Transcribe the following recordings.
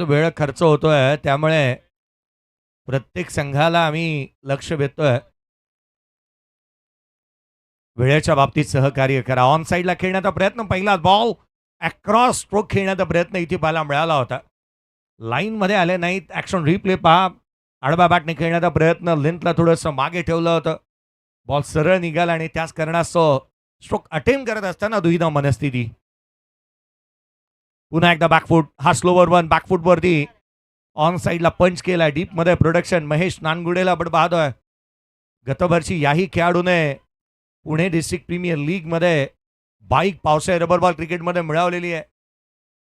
वेळ खर्च होतोय, त्यामुळे प्रत्येक संघाला आम्ही लक्ष देतोय. वेळेच्या बाबतीत सहकार्य करा. ऑन साईडला खेळण्याचा प्रयत्न, पहिला बॉल अक्रॉस स्ट्रोक खेळण्याचा प्रयत्न इथे पाहायला मिळाला होता. लाईनमध्ये आले नाहीत. ॲक्शन रिप्ले पहा. आडव्या बॅटने खेळण्याचा प्रयत्न, लेंथला थोडंसं मागे ठेवलं होतं. बॉल सरळ निघाला आणि त्याच कारणास्तव स्ट्रोक अटेम्प्ट करत असताना दुविधा मनस्थिती. पुन्हा एकदा बॅकफूट, हा स्लोवर वन बॅकफूटवरती ऑन साईडला पंच केला. डीपमध्ये प्रोडक्शन महेश नानगुडेला आपण पाहतोय. गतवर्षी याही खेळाडूने पुणे डिस्ट्रिक्ट प्रीमियर लीगमध्ये बाईक पावसाळी रबर बॉल क्रिकेटमध्ये मिळवलेली आहे.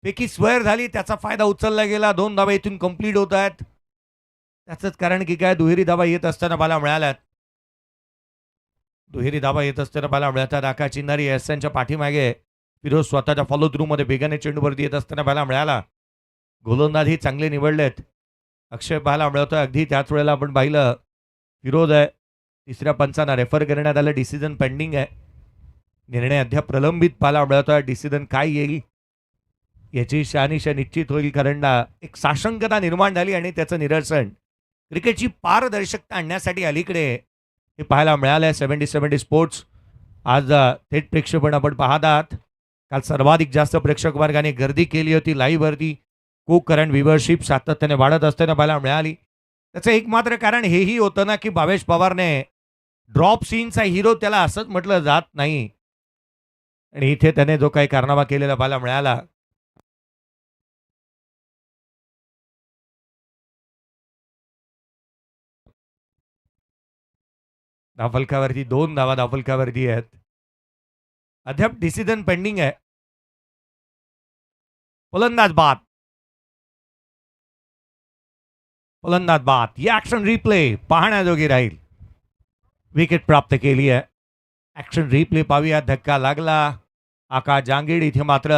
पैकी स्क्वेअर झाली, त्याचा फायदा उचलला गेला. 2 धावा इथून कंप्लीट होत आहेत. त्याचंच कारण की काय, दुहेरी धावा येत असताना पाहायला मिळाल्यात. दुहेरी धावा येत असताना पाहायला मिळतात. आकाश चिन्हारी एसएनच्या पाठीमागे फिरोज स्वतःच्या फॉलो थ्रू मध्ये बेगाने चेंडूवरती येत असताना पाहायला मिळाला. गोलंदाजही चांगले निवडलेत. अक्षय पाहायला मिळतोय. अगदी त्याच वेळेला आपण पाहिलं फिरोज आहे. तिसऱ्या पंचांना रेफर करण्यात आलं. डिसिजन पेंडिंग आहे. निर्णय अद्याप प्रलंबित पाहायला मिळतोय. डिसिजन काय येईल याची शहानिशा निश्चित होईल, कारण एक साशंकता निर्माण झाली आणि त्याचं निरसन क्रिकेटची पारदर्शकता आणण्यासाठी अलीकडे हे पाहायला मिळालं आहे. 70-70 स्पोर्ट्स आज थेट प्रेक्षेपण आपण पाहत आहात. काल सर्वाधिक जास्त प्रेक्षक वर्गाने गर्दी केली होती लाईव्हवरती. को करंट व्ह्यूवरशिप सातत्याने वाढत असताना पाहायला मिळाली. त्याचं एकमात्र कारण हेही होतं ना की भावेश पवारने ड्रॉप सीनचा हिरो त्याला असंच म्हटलं जात नाही, आणि इथे त्याने जो काही कारनामा केलेला पाहायला मिळाला. धावफलकावरती 2 धावा धावफलकावरती आहेत. अद्याप डिसिजन पेंडिंग आहे. फलंदाज बाद, फलंदाज बाद. ही ऍक्शन रिप्ले पाहण्याजोगी राहील. विकेट प्राप्त केली आहे. ऍक्शन रिप्ले पाहूया. धक्का लागला. आकाश जांगीड इथे मात्र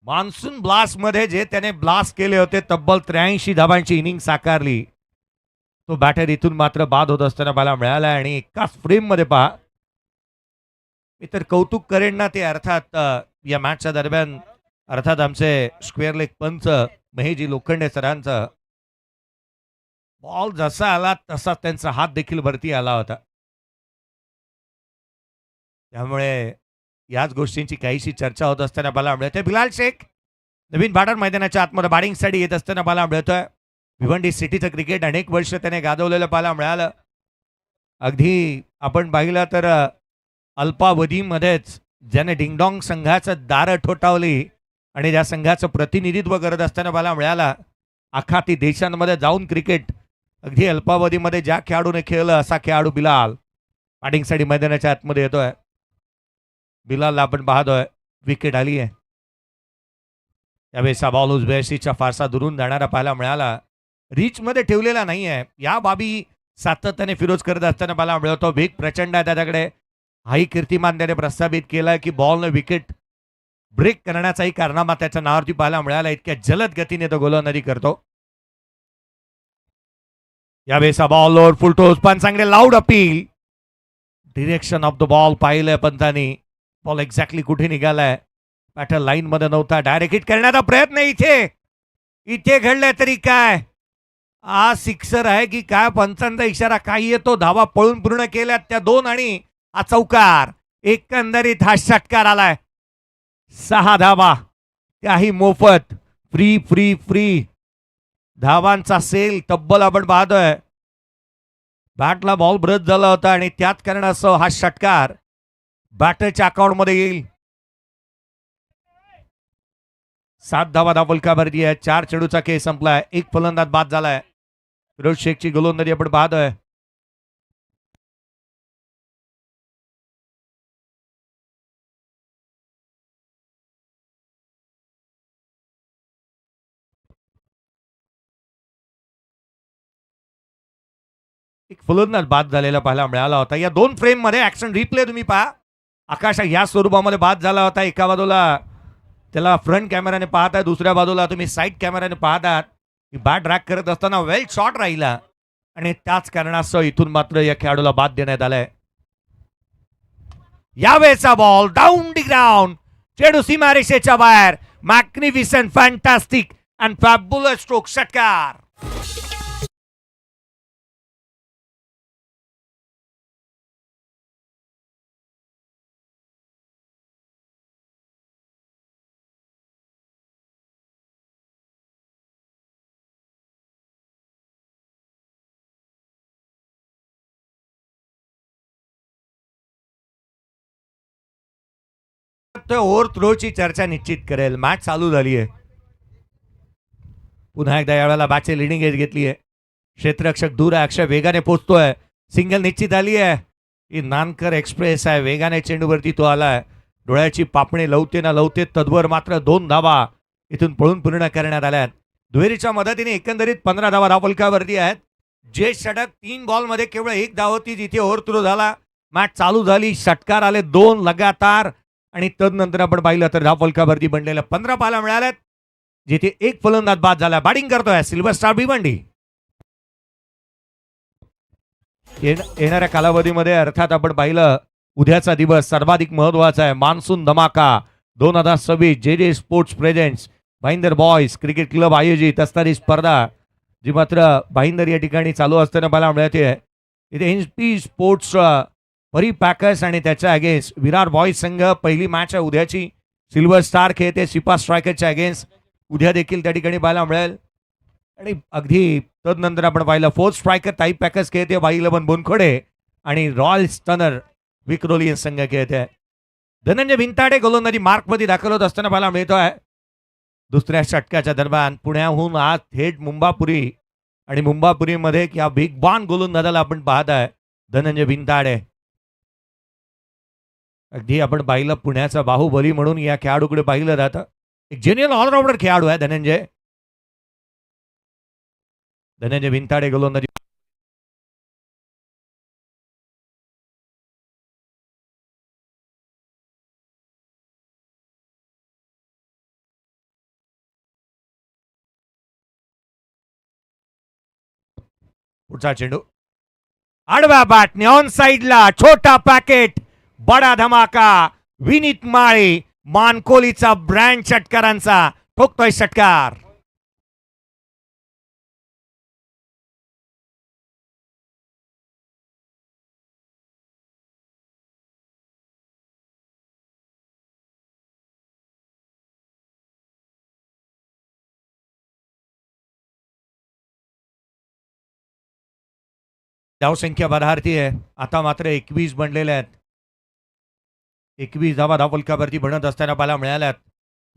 मान्सून ब्लास्ट मध्ये जे त्याने ब्लास्ट केले होते, तब्बल 83 धावांची इनिंग साकारली. तो बॅटर इथून मात्र बाद होत असताना मला मिळाला. आणि एकाच फ्रेम मध्ये पहा, मी तर कौतुक करेन ना ते, अर्थात या मॅचच्या दरम्यान अर्थात आमचे स्क्वेअर लेग पंच महेशजी लोखंडे सरांचा. बॉल जसा आला तसा त्यांचा हात देखील वरती आला होता. त्यामुळे याच गोष्टींची काहीशी चर्चा होत असताना मला मिळते. बिलाल शेख नवीन भाटार मैदानाच्या आतमध्ये बॅटिंगसाठी येत असताना मला मिळतोय. भिवंडी सिटीचं क्रिकेट अनेक वर्ष त्याने गाजवलेलं पाहायला मिळालं. अगदी आपण पाहिलं तर अल्पावधीमध्येच ज्याने डिंगडॉंग संघाचं दार ठोठावली आणि ज्या संघाचं प्रतिनिधित्व करत असताना पाहायला मिळाला. आखाती देशांमध्ये जाऊन क्रिकेट अगदी अल्पावधीमध्ये ज्या खेळाडूने खेळलं असा खेळाडू बिलाल बॅटिंगसाठी मैदानाच्या आतमध्ये येतोय. बिलालला आपण पाहतोय. विकेट आली आहे. त्यावेळेस हा बॉल उजव्याशीच्या फारसा दुरून जाणारा पाहायला मिळाला. रीच मध्ये ठेवलेला नाही आहे. या बाबी सातत्याने फिरोज करत असताना पाहायला मिळतो. वेग प्रचंड आहे त्याच्याकडे. हाही कीर्तिमान त्याने प्रस्थापित केलाय की बॉलने विकेट ब्रेक करण्याचाही कारनामा त्याच्या नावावरती पाहायला मिळाला. इतक्या जलद गतीने तो गोलंदाजी करतो. यावेळेस हा बॉल ओव्हर फुल टोस. पण चांगले loud appeal. Direction of the ball पाहिलंय पंतांनी. बॉल एक्झॅक्टली कुठे निघालाय, बॅटर लाईन मध्ये नव्हता. डायरेक्ट हिट करण्याचा प्रयत्न इथे घडलाय तरी काय, हा सिक्सर आहे की काय, पंचांचा इशारा काही येतो. धावा पळून पूर्ण केल्यात त्या 2 आणि हा चौकार. एकंदरीत हा षटकार आलाय. 6 धावा, त्याही मोफत. फ्री फ्री फ्री धावांचा सेल तब्बल आपण पाहतोय. बॅटला बॉल ब्रश झाला होता आणि त्याच कारणास्तव हा षटकार बॅटरच्या अकाउंटमध्ये येईल. 7 धावा धावफलकावरती आहे. 4 चेंडूचा खेळ संपलाय. 1 फलंदाज बाद झालाय. फिरोज शेखची गोलंदाजी आपण पाहतोय. एक फलंदाज बाद झालेला पाहायला मिळाला होता. या 2 फ्रेम मध्ये ऍक्शन रिप्ले तुम्ही पहा. आकाश या स्वरूपामध्ये बाद झाला होता. एका बाजूला त्याला फ्रंट कॅमेराने पाहताय, दुसऱ्या बाजूला तुम्ही साईड कॅमेराने पाहतात. बॅट ड्रॅग करत असताना वेल शॉट राहिला आणि त्याच कारणास्तव इथून मात्र या खेळाडूला बाद देण्यात आलाय. यावेळेचा बॉल डाऊन दी ग्राउंड. चेंडू सीमारेषेच्या बाहेर. Magnificent fantastic and fabulous stroke, षटकार. ओव्हर थ्रोची चर्चा निश्चित करेल. मॅच चालू झाली आहे. पुन्हा एकदा यावेळेला बॅटची लिडिंग एज घेतली आहे. क्षेत्ररक्षक दूर आहे. अक्षय वेगाने पोहोचतोय. सिंगल निश्चित आली आहे. ही नानकर एक्सप्रेस आहे. वेगाने चेंडूवरती तो आलाय. डोळ्याची पापणी लवते ना लवते तद्वर मात्र 2 धावा इथून पळून पूर्ण करण्यात आल्यात. दुहेरीच्या मदतीने एकंदरीत 15 धावा धावफलकावरती आहेत. जे षटक 3 बॉलमध्ये केवळ 1 धाव होती, जिथे ओव्हर थ्रो झाला. मॅच चालू झाली. षटकार आले 2 लगातार आणि तदनंतर आपण पाहिलं तर धावफलकावरती बनलेल्या 15 पाहायला मिळाल्यात, जिथे एक फलंदाज बाद झाला. बॅटिंग करतोय सिल्वर स्टार भिवंडी. येणाऱ्या कालावधीमध्ये अर्थात आपण पाहिलं उद्याचा दिवस सर्वाधिक महत्वाचा आहे. मान्सून धमाका 2026 जे sports presents Bhayandar boys cricket club आयोजित असणारी स्पर्धा, जी मात्र भाईंदर या ठिकाणी चालू असताना मला मिळते. इथे एनपी स्पोर्ट्स परी पॅकर्स आणि त्याच्या अगेन्स्ट विरार बॉयज संघ पहिली मॅच आहे उद्याची. सिल्वर स्टार खेळते सिपा स्ट्रायकरच्या अगेन्स्ट. उद्या देखील त्या ठिकाणी पाहायला मिळेल. आणि अगदी तदनंतर आपण पाहिलं फोर्थ स्ट्रायकर ताई पॅकर्स खेळते बाई 11 बोनखडे आणि रॉयल स्टनर विक्रोलियन संघ खेळते. धनंजय भिंताडे गोलंदाजी मार्कमध्ये दाखल होत असताना पाहायला मिळतोय. दुसऱ्या षटकाच्या दरम्यान पुण्याहून आज थेट मुंबापुरी आणि मुंबापुरीमध्ये या बिग बॉन गोलंदाजाला आपण पाहत आहे धनंजय भिंताडे. अगदी आपण पाहिलं पुण्याचा बाहुबली म्हणून या खेळाडूकडे पाहिलं जातं. एक जेन्युइन ऑलराऊंडर खेळाडू आहे धनंजय भिंताडे गोलंदाजी. पुढचा चेंडू आडव्या बॅटने ऑन साइडला छोटा पॅकेट बडा धमाका. विनीत माळी मानकोलीचा ब्रँड षटकारांचा ठोकतोय षटकार. धावसंख्या बधारती आहे. आता मात्र 21 बनलेल्या आहेत. 21 धावा धावफलकावरती बनत असताना पाहायला मिळाल्यात.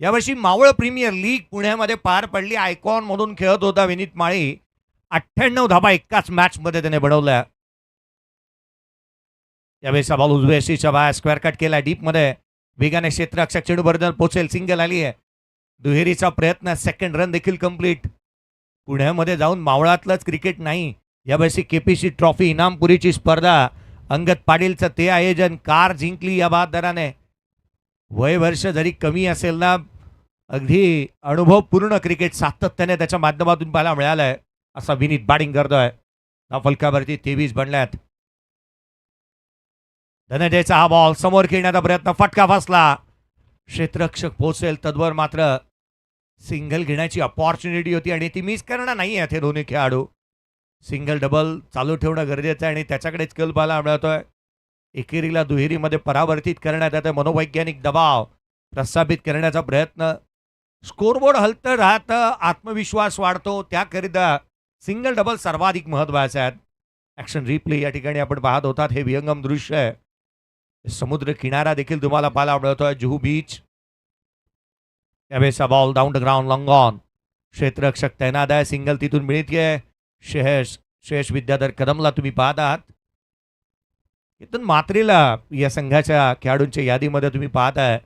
यावर्षी मावळ प्रीमियर लीग पुण्यामध्ये पार पडली. आयकॉन मधून खेळत होता विनीत माळी. 98 धावा एकाच मॅच मध्ये त्याने बनवल्या. यावेळेस बॉल उजव्या बाहेर स्क्वेअर कट केला डीप मध्ये. वेगाने क्षेत्ररक्षक चेंडू बरोबर पोहोचेल. सिंगल आली आहे. दुहेरीचा प्रयत्न. सेकंड रन देखील कंप्लीट. पुण्यामध्ये जाऊन मावळातलंच क्रिकेट नाही, यावर्षी केपीसी ट्रॉफी इनामपुरीची स्पर्धा अंगद पाटीलचं ते आयोजन. कार जिंकली या बहादराने. वय वर्ष जरी कमी असेल ना, अगदी अनुभवपूर्ण क्रिकेट सातत्याने त्याच्या माध्यमातून पाहायला मिळालंय. असा विनीत बॅटिंग करतोय. फलकावरती 23 बनल्यात. धनंजयचा हा बॉल समोर खेळण्याचा प्रयत्न. फटका फसला. क्षेत्ररक्षक पोहोचेल तद्वर मात्र सिंगल घेण्याची अपॉर्च्युनिटी होती आणि ती मिस करणार नाही आहेत हे दोन्ही खेळाडू. सिंगल डबल चालू ठेवणं गरजेचं आहे आणि त्याच्याकडेच कल पाहायला मिळतोय. एकेरीला दुहेरीमध्ये परावर्तित करण्यात येतं. मनोवैज्ञानिक दबाव प्रस्थापित करण्याचा प्रयत्न. स्कोरबोर्ड हलतं राहतं, आत्मविश्वास वाढतो, त्याकरिता सिंगल डबल सर्वाधिक महत्वाचे आहेत. ॲक्शन रिप्ले या ठिकाणी आपण पाहत होतात. हे विहंगम दृश्य आहे. समुद्र किनारा देखील तुम्हाला पाहायला मिळतोय. जुहू बीच. त्यावेळेस ball down the ground long on. क्षेत्ररक्षक तैनात आहे. सिंगल तिथून मिळते. शेष विद्याधर कदमला तुम्ही पाहत आहात. इथून मात्रेला या संघाच्या खेळाडूंच्या यादीमध्ये तुम्ही पाहत आहे.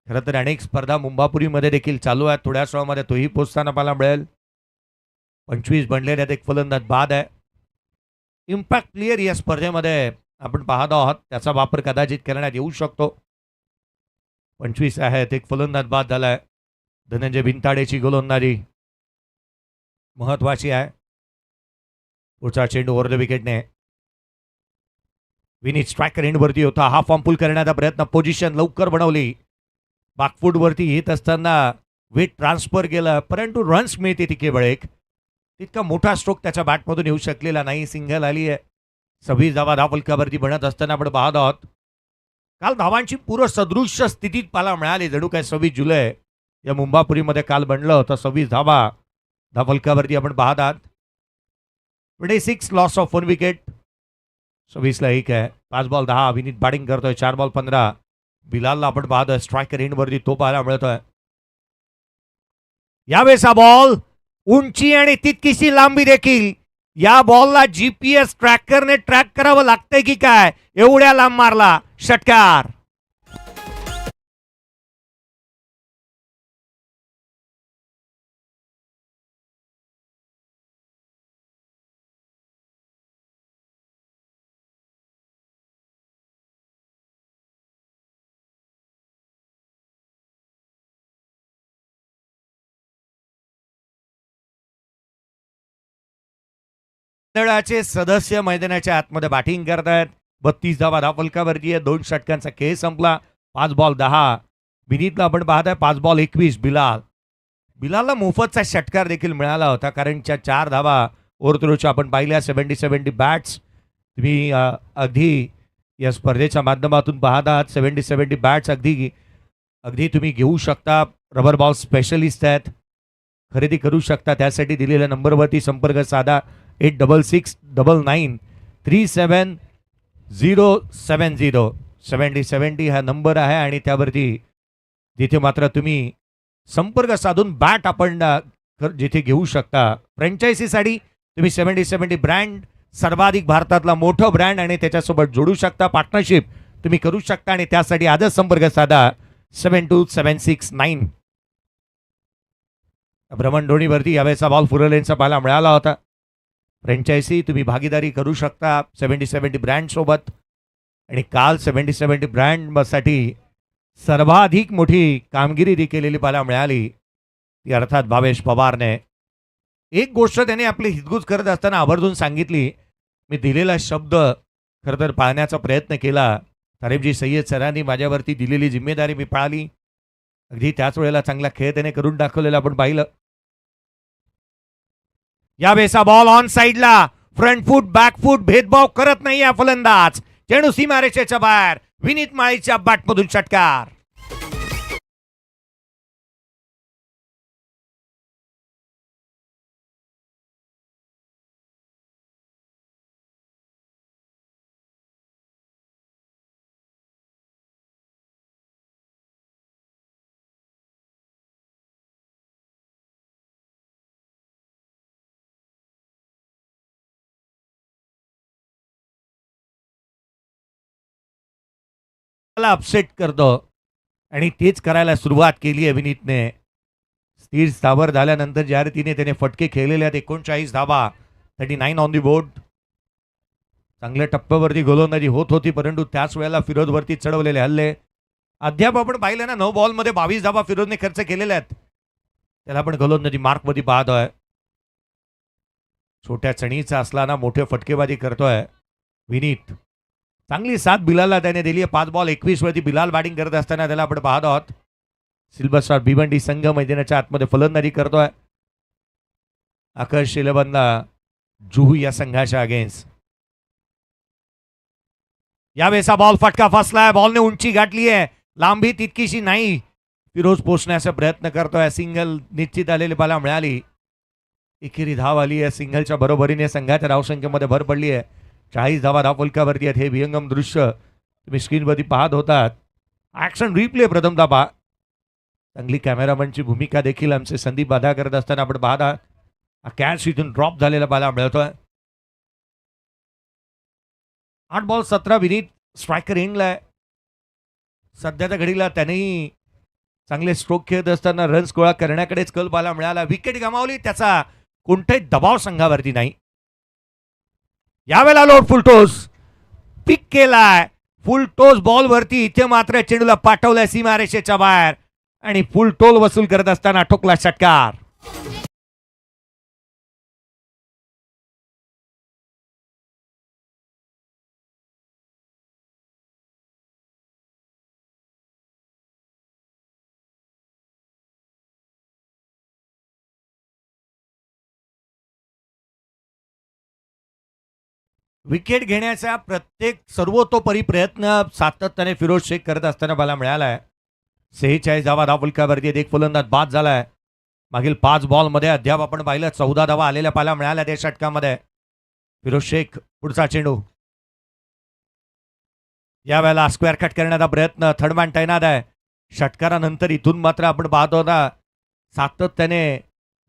खरं तर अनेक स्पर्धा मुंबापुरीमध्ये देखील चालू आहेत. थोड्या वेळामध्ये तोही पोचताना पाहायला मिळेल. 25 बनलेल्यात. एक फलंदाज बाद आहे. इम्पॅक्ट प्लेयर या स्पर्धेमध्ये आपण पाहत आहोत, त्याचा वापर कदाचित करण्यात येऊ शकतो. 25 आहेत. एक फलंदाज बाद झालाय. धनंजय भिंताडेची गोलंदाजी महत्वाची आहे. पुढचा चेंडू ओव्हर द विकेटने. विनीत स्ट्रायकर एंडवरती होता. हा फॉर्म पुल करण्याचा प्रयत्न. पोझिशन लवकर बनवली. बॅकफूटवरती येत असताना वेट ट्रान्सफर केलं, परंतु रन्स मिळते ती केवळ एक. तितका मोठा स्ट्रोक त्याच्या बॅटमधून येऊ शकलेला नाही. सिंगल आली आहे. 26 धावा धावफलकावरती बनत असताना आपण पाहत आहोत. काल धावांची पूर्ण सदृश्य स्थितीत पाहायला मिळाली. जणू काय 26 जुलै या मुंबापुरीमध्ये काल बनलं होतं. 26 धावा धावफलकावरती आपण पाहत आहात. 26 लॉस ऑफ 1 विकेट. 26ला 1 आहे. 5 बॉल 10. विनीत बॅटिंग करतोय. 4 बॉल 15. बिलालला आपण पाहतोय स्ट्रायकर एंडवरती तो पाहायला मिळतोय. यावेळेस हा बॉल उंची आणि तितकीशी लांबी देखील. या बॉलला जीपीएस ट्रॅकरने ट्रॅक करावं लागतंय की काय, एवढ्या लांब मारला षटकार. मंडळाचे सदस्य मैदानाच्या आतमध्ये बॅटिंग करतायत. 32 धावा धावफलकावरती आहे. 2 षटकांचा खेळ संपला. 5 बॉल 10. विनीतला आपण पाहताय 5 बॉल 21. बिलालला मोफतचा षटकार देखील मिळाला होता, कारण 4 धावा ओव्हरथ्रोच्या आपण पाहिल्या. 70 बॅट्स तुम्ही अगदी या स्पर्धेच्या माध्यमातून पाहत आहात. 70 बॅट्स अगदी अगदी तुम्ही घेऊ शकता. रबर बॉल स्पेशलिस्ट आहेत, खरेदी करू शकता. त्यासाठी दिलेल्या नंबरवरती संपर्क साधा. 8666393770. 70 हा नंबर आहे आणि त्यावरती जिथे मात्र तुम्ही संपर्क साधून बॅट आपण जिथे घेऊ शकता. फ्रँचायझीसाठी तुम्ही 70 ब्रँड सर्वाधिक भारतातला मोठं ब्रँड आणि त्याच्यासोबत जोडू शकता. पार्टनरशिप तुम्ही करू शकता आणि त्यासाठी आजच संपर्क साधा. 72769. भ्रमणध्वनीवरती यावेळेचा बॉल फुरलेनचा पाहायला मिळाला होता. फ्रँचायझी तुम्ही भागीदारी करू शकता 70 ब्रँड सोबत. आणि काल 70 ब्रँडसाठी सर्वाधिक मोठी कामगिरी केलेली पाहायला मिळाली ती अर्थात भावेश पवारने. एक गोष्ट त्याने आपली हितगुज करत असताना आवर्जून सांगितली, मी दिलेला शब्द खरं तर पाळण्याचा प्रयत्न केला. तारिफजी सय्यद सरांनी माझ्यावरती दिलेली जिम्मेदारी मी पाळली. अगदी त्याच वेळेला चांगला खेळ त्याने करून दाखवलेला आपण पाहिलं. यावेळेचा बॉल ऑन साइडला. फ्रंट फूट बॅक फूट भेदभाव करत नाही या फलंदाज. चेंडू सीमारेषेच्या बाहेर. विनीत माळीच्या बॅटमधून षटकार. अपसेट करतो आणि तेच करायला सुरुवात केली आहे विनीतने. स्थिर स्थावर झाल्यानंतर ज्या रीतीने त्याने फटके खेळलेले आहेत. 39 धावा. 39 ऑन दी बोर्ड. चांगल्या टप्प्यावरती गोलंदाजी होत होती, परंतु त्याच वेळेला फिरोजवरती चढवलेले हल्ले. अद्याप आपण पाहिलं ना, 9 बॉलमध्ये 22 धावा फिरोजने खर्च केलेल्या आहेत. त्याला आपण गोलंदाजी मार्कमध्ये पाहतोय. छोट्या चणीचा असला ना, मोठे फटकेबाजी करतोय विनीत. चांगली साथ बिलालला त्याने दिली आहे. 5 बॉल 21 वरती बिलाल बॅटिंग करत असताना त्याला आपण पाहत आहोत. सिल्वर स्टार भिवंडी संघ मैदानाच्या आतमध्ये फलंदाजी करतोय. आकर्ष 11 जुहू या संघाच्या अगेन्स्ट. यावेळेचा बॉल फटका फसलाय. बॉलने उंची गाठली आहे, लांबी तितकीशी नाही. फिरोज पोचण्याचा प्रयत्न करतोय. सिंगल निश्चित आलेली बाला मिळाली. एकेरी धाव आली आहे. सिंगलच्या बरोबरीने संघाच्या धावसंख्येमध्ये भर पडली आहे. 40 धावा धावफलकावरती आहेत. हे विहंगम दृश्य तुम्ही स्क्रीनवरती पाहत होतात. ऍक्शन रिप्ले प्रथमतः पहा. चांगली कॅमेरामॅनची भूमिका देखील आमचे संदीप बाधा करत असताना आपण पाहत आहात. कॅच इथून ड्रॉप झालेला बाला मिळतोय. 8 बॉल 17. विनीत स्ट्रायकर एंडला. सध्याच्या घडीला त्यानेही चांगले स्ट्रोक खेळत असताना रन्स गोळा करण्याकडेच कल पाहायला मिळाला. विकेट गमावली, त्याचा कोणताही दबाव संघावरती नाही. यावेळेला लोड फुलटोस पिक केलाय. फुलटोस बॉलवरती. इथे मात्र चेंडूला पाठवलाय सीमारेषेच्या बाहेर आणि फुल टोल वसूल करत असताना ठोकला षटकार. विकेट घेण्याचा प्रत्येक सर्वतोपरी प्रयत्न सातत्याने फिरोज शेख करत असताना मला मिळाला आहे. 46 धावा धावफलकावरती एक फलंदाज बाद झालाय. मागील 5 बॉलमध्ये अद्याप आपण पाहिलं 14 धावा आलेल्या पाहायला मिळाल्या त्या षटकामध्ये. फिरोज शेख पुढचा चेंडू यावेळेला स्क्वेअर कट करण्याचा प्रयत्न. थर्डमॅन तैनात आहे. षटकारानंतर इथून मात्र आपण पाहतो ना सातत्याने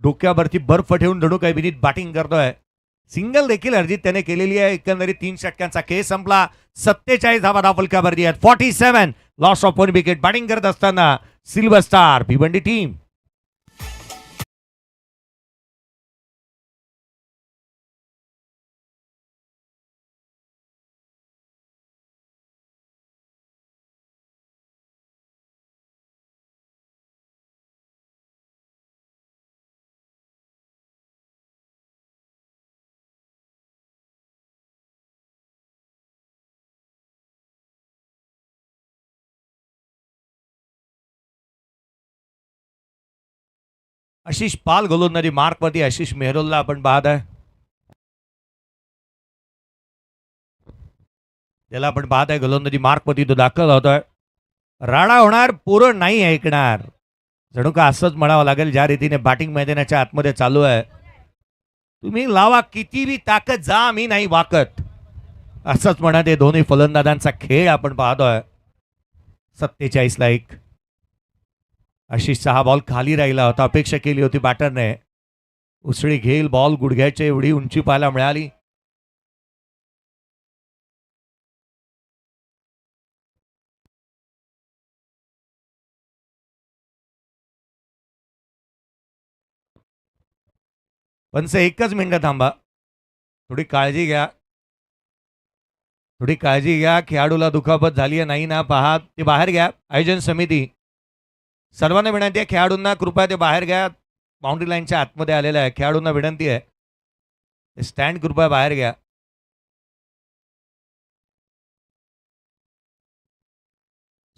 डोक्यावरती बर्फ ठेवून जणू काही विनीत बॅटिंग करतोय. सिंगल देखील अर्जित त्याने केलेली आहे. एकंदरीत 3 षटकांचा खेळ संपला. 47 धावा धावफलकावरती आहेत. 47 लॉस ऑफ 1 विकेट. बॅटिंग करत असताना silver star Bhiwandi team. Ashish Pal गोलंदाजी मार्कवरती. आशिष मेहरोलला आपण पाहत आहे. त्याला आपण पाहत आहे गोलंदाजी मार्कवरती तो दाखल होतोय. राडा होणार पोरं नाही ऐकणार. जणू का असंच म्हणावं लागेल ज्या रीतीने बॅटिंग मैदानाच्या आतमध्ये चालू आहे. तुम्ही लावा किती बी ताकद जा मी नाही वाकत असंच म्हणत हे दोन्ही फलंदाजांचा खेळ आपण पाहतोय. 47ला 1. आशिषचा हा बॉल खाली राहिला होता. अपेक्षा केली होती बॅटरने उसळी घेईल बॉल गुडघ्याच्या एवढी उंची पाहायला मिळाली. पंच एकच मिनिट थांबा. थोडी काळजी घ्या. थोडी काळजी घ्या. खेळाडूला दुखापत झाली आहे नाही ना पहा ते बाहेर घ्या. आयोजन समिती सर्वांना विनंती आहे खेळाडूंना कृपया ते बाहेर घ्या. बाउंड्री लाईनच्या आतमध्ये आलेलं आहे. खेळाडूंना विनंती आहे स्टँड कृपया बाहेर घ्या.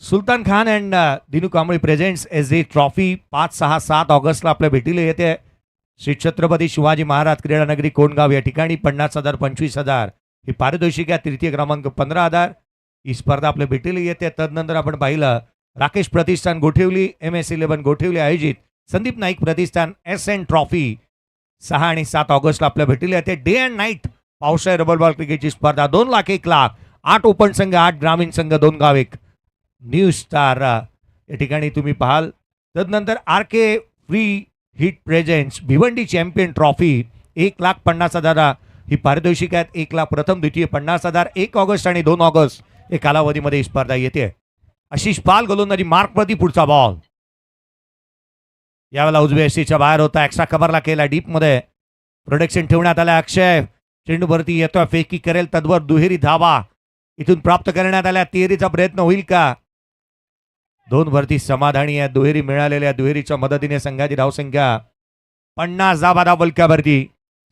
Sultan Khan and Dinu Kambli presents S D trophy 5, 6, 7 ऑगस्टला आपल्या भेटीला येते. श्री छत्रपती शिवाजी महाराज क्रीडानगरी कोंडगाव या ठिकाणी 50,000 25,000 ही पारितोषिक आहे. तृतीय क्रमांक 15,000 ही स्पर्धा आपल्या भेटीला येते. तदनंतर आपण पाहिलं राकेश प्रतिष्ठान गोठेवली MS11 गोठेवली आयोजित संदीप नाईक प्रतिष्ठान SN ट्रॉफी 6 आणि 7 ऑगस्टला आपल्या भेटीला येते. डे अँड नाईट पावसाळी रबर बॉल क्रिकेटची स्पर्धा 2 लाख 1 लाख 8 ओपन संघ 8 ग्रामीण संघ 2 गाव 1 न्यू स्टार या ठिकाणी तुम्ही पाहाल. तदनंतर RK free hit presents Bhiwandi champion trophy 1,50,000 ही पारितोषिक आहेत. 1 लाख प्रथम द्वितीय 50,000 1 ऑगस्ट आणि 2 ऑगस्ट या कालावधीमध्ये ही स्पर्धा येते. आशिष पाल गोलंदाजी मार्कवरती पुढचा बॉल यावेळेला उजव्या एसीच्या बाहेर होता. एक्स्ट्रा कव्हरला केला. डीपमध्ये प्रोटेक्शन ठेवण्यात आलं. अक्षय चेंडूवरती येतोय. फेकी करेल तद्वर दुहेरी धावा इथून प्राप्त करण्यात आल्या. तिहेरीचा प्रयत्न होईल का? 2 वरती समाधानी आहे. दुहेरी मिळालेल्या दुहेरीच्या मदतीने संघाची धावसंख्या 50 धावा धावफलकावरती.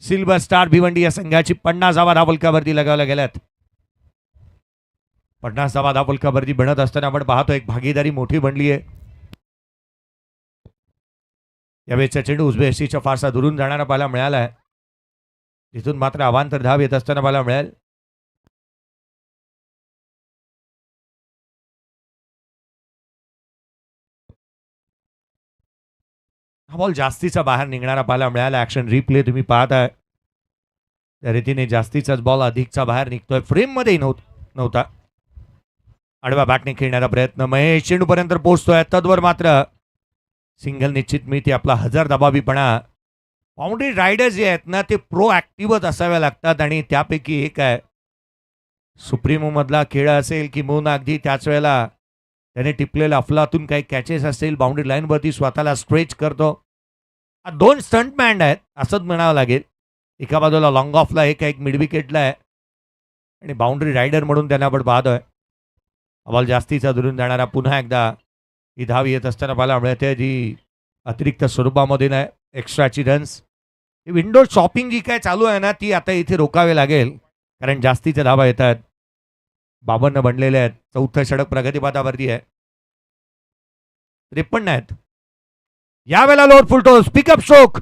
सिल्वर स्टार भिवंडी या संघाची 50 धावा धावफलकावरती लगावल्या गेल्यात. 50 धावा धावफलकावरती बनत असताना आपण पाहतो एक भागीदारी मोठी बनली आहे. यावेळेचा चेंडू उजव्या एसीच्या फारसा दुरून जाणारा पाहायला मिळाला आहे. तिथून मात्र अवांतर धाव येत असताना पाहायला मिळेल. हा बॉल जास्तीचा बाहेर निघणारा पाहायला मिळाला. ऍक्शन रिप्ले तुम्ही पाहताय त्या रीतीने जास्तीचाच बॉल अधिकचा बाहेर निघतोय. फ्रेम मध्ये नव्हता. आडव्या बॅटने खेळण्याचा प्रयत्न महेश चेंडूपर्यंत पोहोचतोय. तद्वर मात्र सिंगल निश्चित मिळते. आपला 1000 दबावीपणा. बाउंड्री रायडर्स जे आहेत ना ते प्रो ऍक्टिव्हच असाव्या लागतात आणि त्यापैकी एक आहे. सुप्रीमो मधला खेळ असेल किंवा अगदी त्याच वेळेला त्याने टिपलेला अफलातून काही कॅचेस असतील बाउंड्री लाईनवरती स्वतःला स्ट्रेच करतो. 2 स्टंटमॅन आहेत असंच म्हणावं लागेल. एका बाजूला लॉंग ऑफला एक मिड विकेटला आहे आणि बाउंड्री रायडर म्हणून त्यांना आपण पाहतोय. बॉल जास्तीचा दुरून जाणारा पुन्हा एकदा ही धाव येत असताना पाहायला मिळते जी अतिरिक्त स्वरूपामध्ये नाही. एक्स्ट्राची रन्स विंडो शॉपिंग जी काय चालू आहे ना ती आता इथे रोकावे लागेल कारण जास्तीच्या धावा येत आहेत. 52 बनलेले आहेत. 4थं षटक प्रगतीपथावरती आहे. 53 आहेत. यावेळेला लोड फुल टॉस पिकअप स्ट्रोक.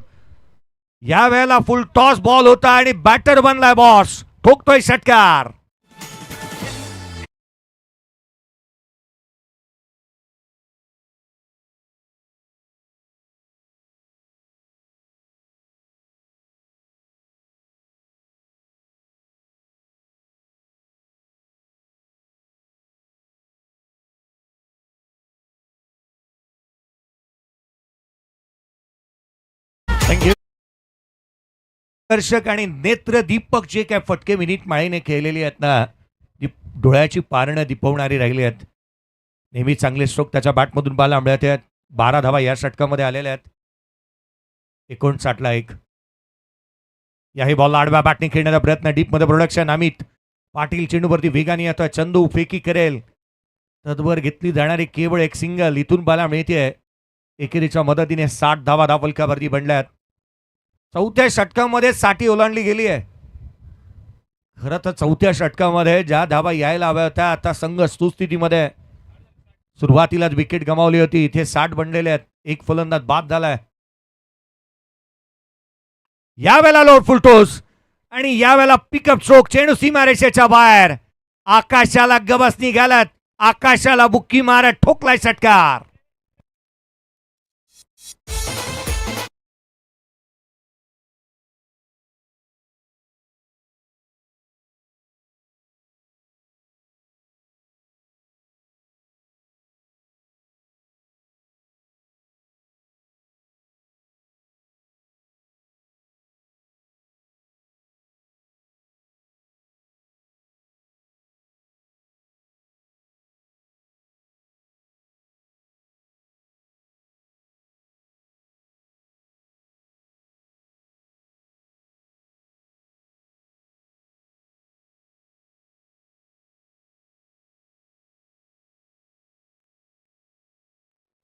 यावेळेला फुल टॉस बॉल होता आणि बॅटर बनलाय बॉस. ठोकतोय षटकार. आकर्षक आणि नेत्रदीपक जे काय फटके विनीत माळीने खेळलेली आहेत ना, ती डोळ्याची पारणं दिपवणारी राहिली आहेत. नेहमी चांगले स्ट्रोक त्याच्या बॅटमधून बाला मिळत आहेत. 12 धावा या षटकामध्ये आलेल्या आहेत. 59ला 1. याही बॉलला आडव्या बॅटने खेळण्याचा प्रयत्न. डीपमध्ये प्रोडक्शन. अमित पाटील चेंडूवरती वेगाने येतोय. चंदू फेकी करेल. तदवर घेतली जाणारी केवळ एक सिंगल. इथून बाला मिळते. एकेरीच्या मदतीने 60 धावा धावफलकावरती बनल्यात. चौथ्या षटकामध्ये 60 ओलांडली गेली आहे. खरं तर चौथ्या षटकामध्ये ज्या धावा यायला हव्या होत्या, आता संघ सुस्थितीमध्ये. सुरुवातीलाच विकेट गमावली होती. इथे 60 बनलेले आहेत. एक फलंदाज बाद झालाय. यावेळेला लोड फुलटोस आणि यावेळेला पिकअप स्ट्रोक. चेंडू सीमारेषेच्या बाहेर. आकाशाला गबस निघालत. आकाशाला बुक्की मारत ठोकलाय षटकार.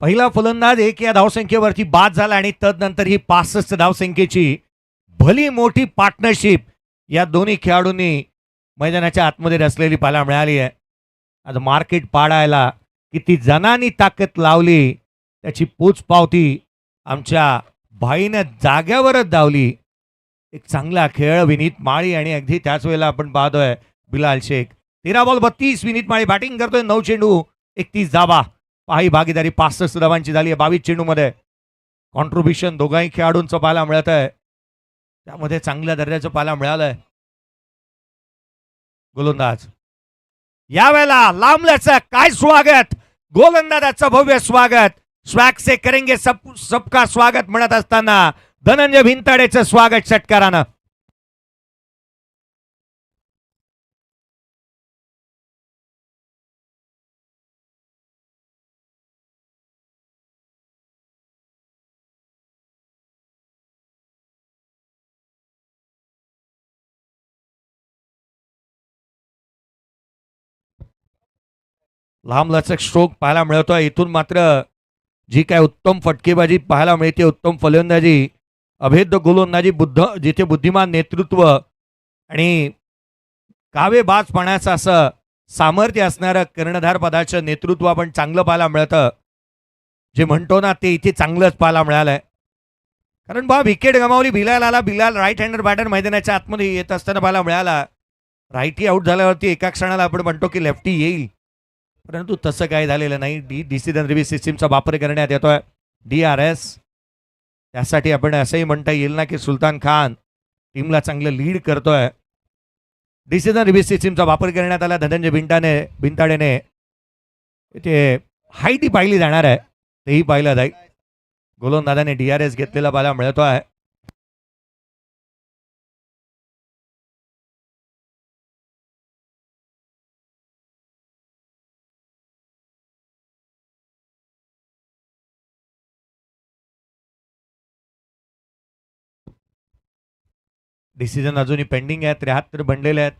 पहिला फलंदाज 1 या धावसंख्येवरती बाद झाला आणि तदनंतर ही 65 धावसंख्येची भली मोठी पार्टनरशिप या दोन्ही खेळाडूंनी मैदानाच्या आतमध्ये रचलेली पाहायला मिळाली आहे. आज मार्केट पाडायला किती जणांनी ताकद लावली त्याची पोचपावती आमच्या भाईनं जाग्यावरच धावली. एक चांगला खेळ विनीत माळी आणि अगदी त्याच वेळेला आपण पाहतोय बिलाल शेख. 13 बॉल 32. विनीत माळी बॅटिंग करतोय. 9 चेंडू 31 धावा. पाही भागीदारी 65 धावांची झाली आहे 22 चेंडूमध्ये. कॉन्ट्रीब्युशन दोघांही खेळाडूंचं पाहायला मिळत आहे. त्यामध्ये चांगल्या दर्जाचं पाहायला मिळालंय. गोलंदाज यावेळेला लांबल्याचं काय स्वागत. गोलंदाजाचं भव्य स्वागत. स्वॅग से करेंगे सबका स्वागत म्हणत असताना धनंजय भिंताडेचं स्वागत षटकारानं. लांब लचक स्ट्रोक पाहायला मिळतोय. इथून मात्र जी काय उत्तम फटकेबाजी पाहायला मिळते, उत्तम फलंदाजी, अभेद्य गोलंदाजी, जिथे बुद्धिमान नेतृत्व आणि कावेबाजपणाचं असं सामर्थ्य असणारं कर्णधार पदाचं नेतृत्व आपण चांगलं पाहायला मिळतं. जे म्हणतो ना ते इथे चांगलंच पाहायला मिळालंय. कारण बा विकेट गमावली. बिलाल आला. बिलाल राईट हँडर बॅटर मैदानाच्या आतमध्ये येत असताना पाहायला मिळाला. राईटी आउट झाल्यावरती एका क्षणाला आपण म्हणतो की लेफ्टी येईल, परंतु तसं काही झालेलं नाही. डिसिजन रिव्ह्यू सिस्टीमचा वापर करण्यात येतोय DRS. त्यासाठी आपण असंही म्हणता येईल ना की सुलतान खान टीमला चांगलं लीड करतोय. डिसिजन रिव्ह्यू सिस्टीमचा वापर करण्यात आला. धनंजय भिंताडेने इथे हाईटी पाहिली जाणार आहे, तेही पाहिलं जाईल. गोलंदाजाने DRS घेतलेला पाहायला मिळतो आहे. डिसिजन अजूनही पेंडिंग आहे. 73 बनलेले आहेत.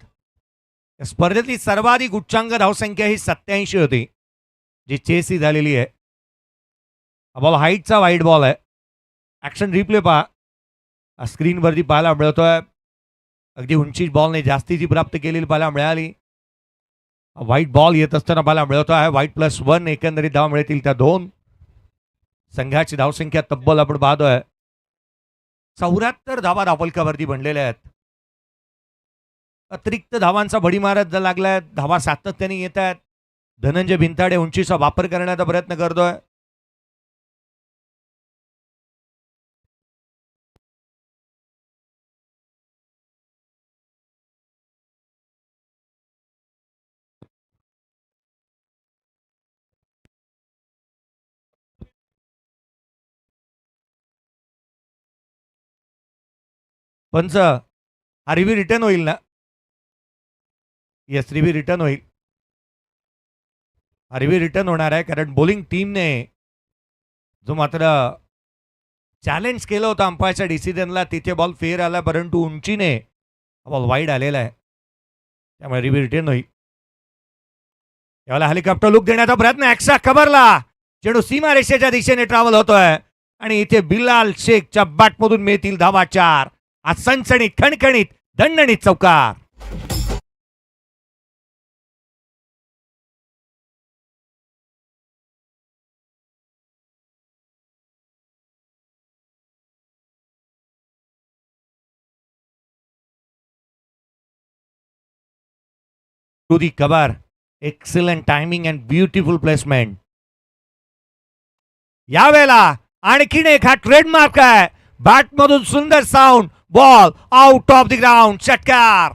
स्पर्धेतली सर्वाधिक उच्चांक धावसंख्या ही 87 होती, जी चेसी झालेली आहे. बॉल हाईटचा वाईट बॉल आहे. ऍक्शन रिप्ले पहा स्क्रीनवरती पाहायला मिळतोय. अगदी उंची बॉलने जास्तीची प्राप्त केलेली पाहायला मिळाली. व्हाईट बॉल येत असताना पाहायला मिळतो आहे. व्हाईट +1 एकंदरीत धावा मिळतील त्या 2. संघाची धावसंख्या तब्बल आपण पाहतोय 74 धावा धावफलकावरती बनलेल्या आहेत. अतिरिक्त धावांचा भडीमारच लागलाय. धावा सातत्याने येत आहेत. धनंजय भिंताडे उंचीचा वापर करण्याचा प्रयत्न करतोय. पंच हा रिव्ह्यू रिटर्न होईल ना? येस, रिव्ह्यू रिटर्न होईल. हा रिव्ह्यू रिटर्न होणार आहे कारण बॉलिंग टीमने जो मात्र चॅलेंज केलं होतं अंपायरच्या डिसिजनला, तिथे बॉल फेअर आला, परंतु उंचीने बॉल वाईड आलेला आहे. त्यामुळे रिव्ह्यू रिटर्न होईल. यावेळेला हेलिकॉप्टर लुक देण्याचा प्रयत्न एक्स्ट्रा कव्हरला चेंडू सीमारेषेच्या दिशेने ट्रॅव्हल होतोय आणि इथे बिलाल शेखच्या बॅटमधून मिळतील धावा 4. आज सणसणीत खणखणीत दणदणीत चौकार. To the cover, excellent timing and beautiful placement. यावेळेला आणखीन एक हा ट्रेडमार्क आहे. बॅटमधून सुंदर sound, ball out of the ground, षटकार.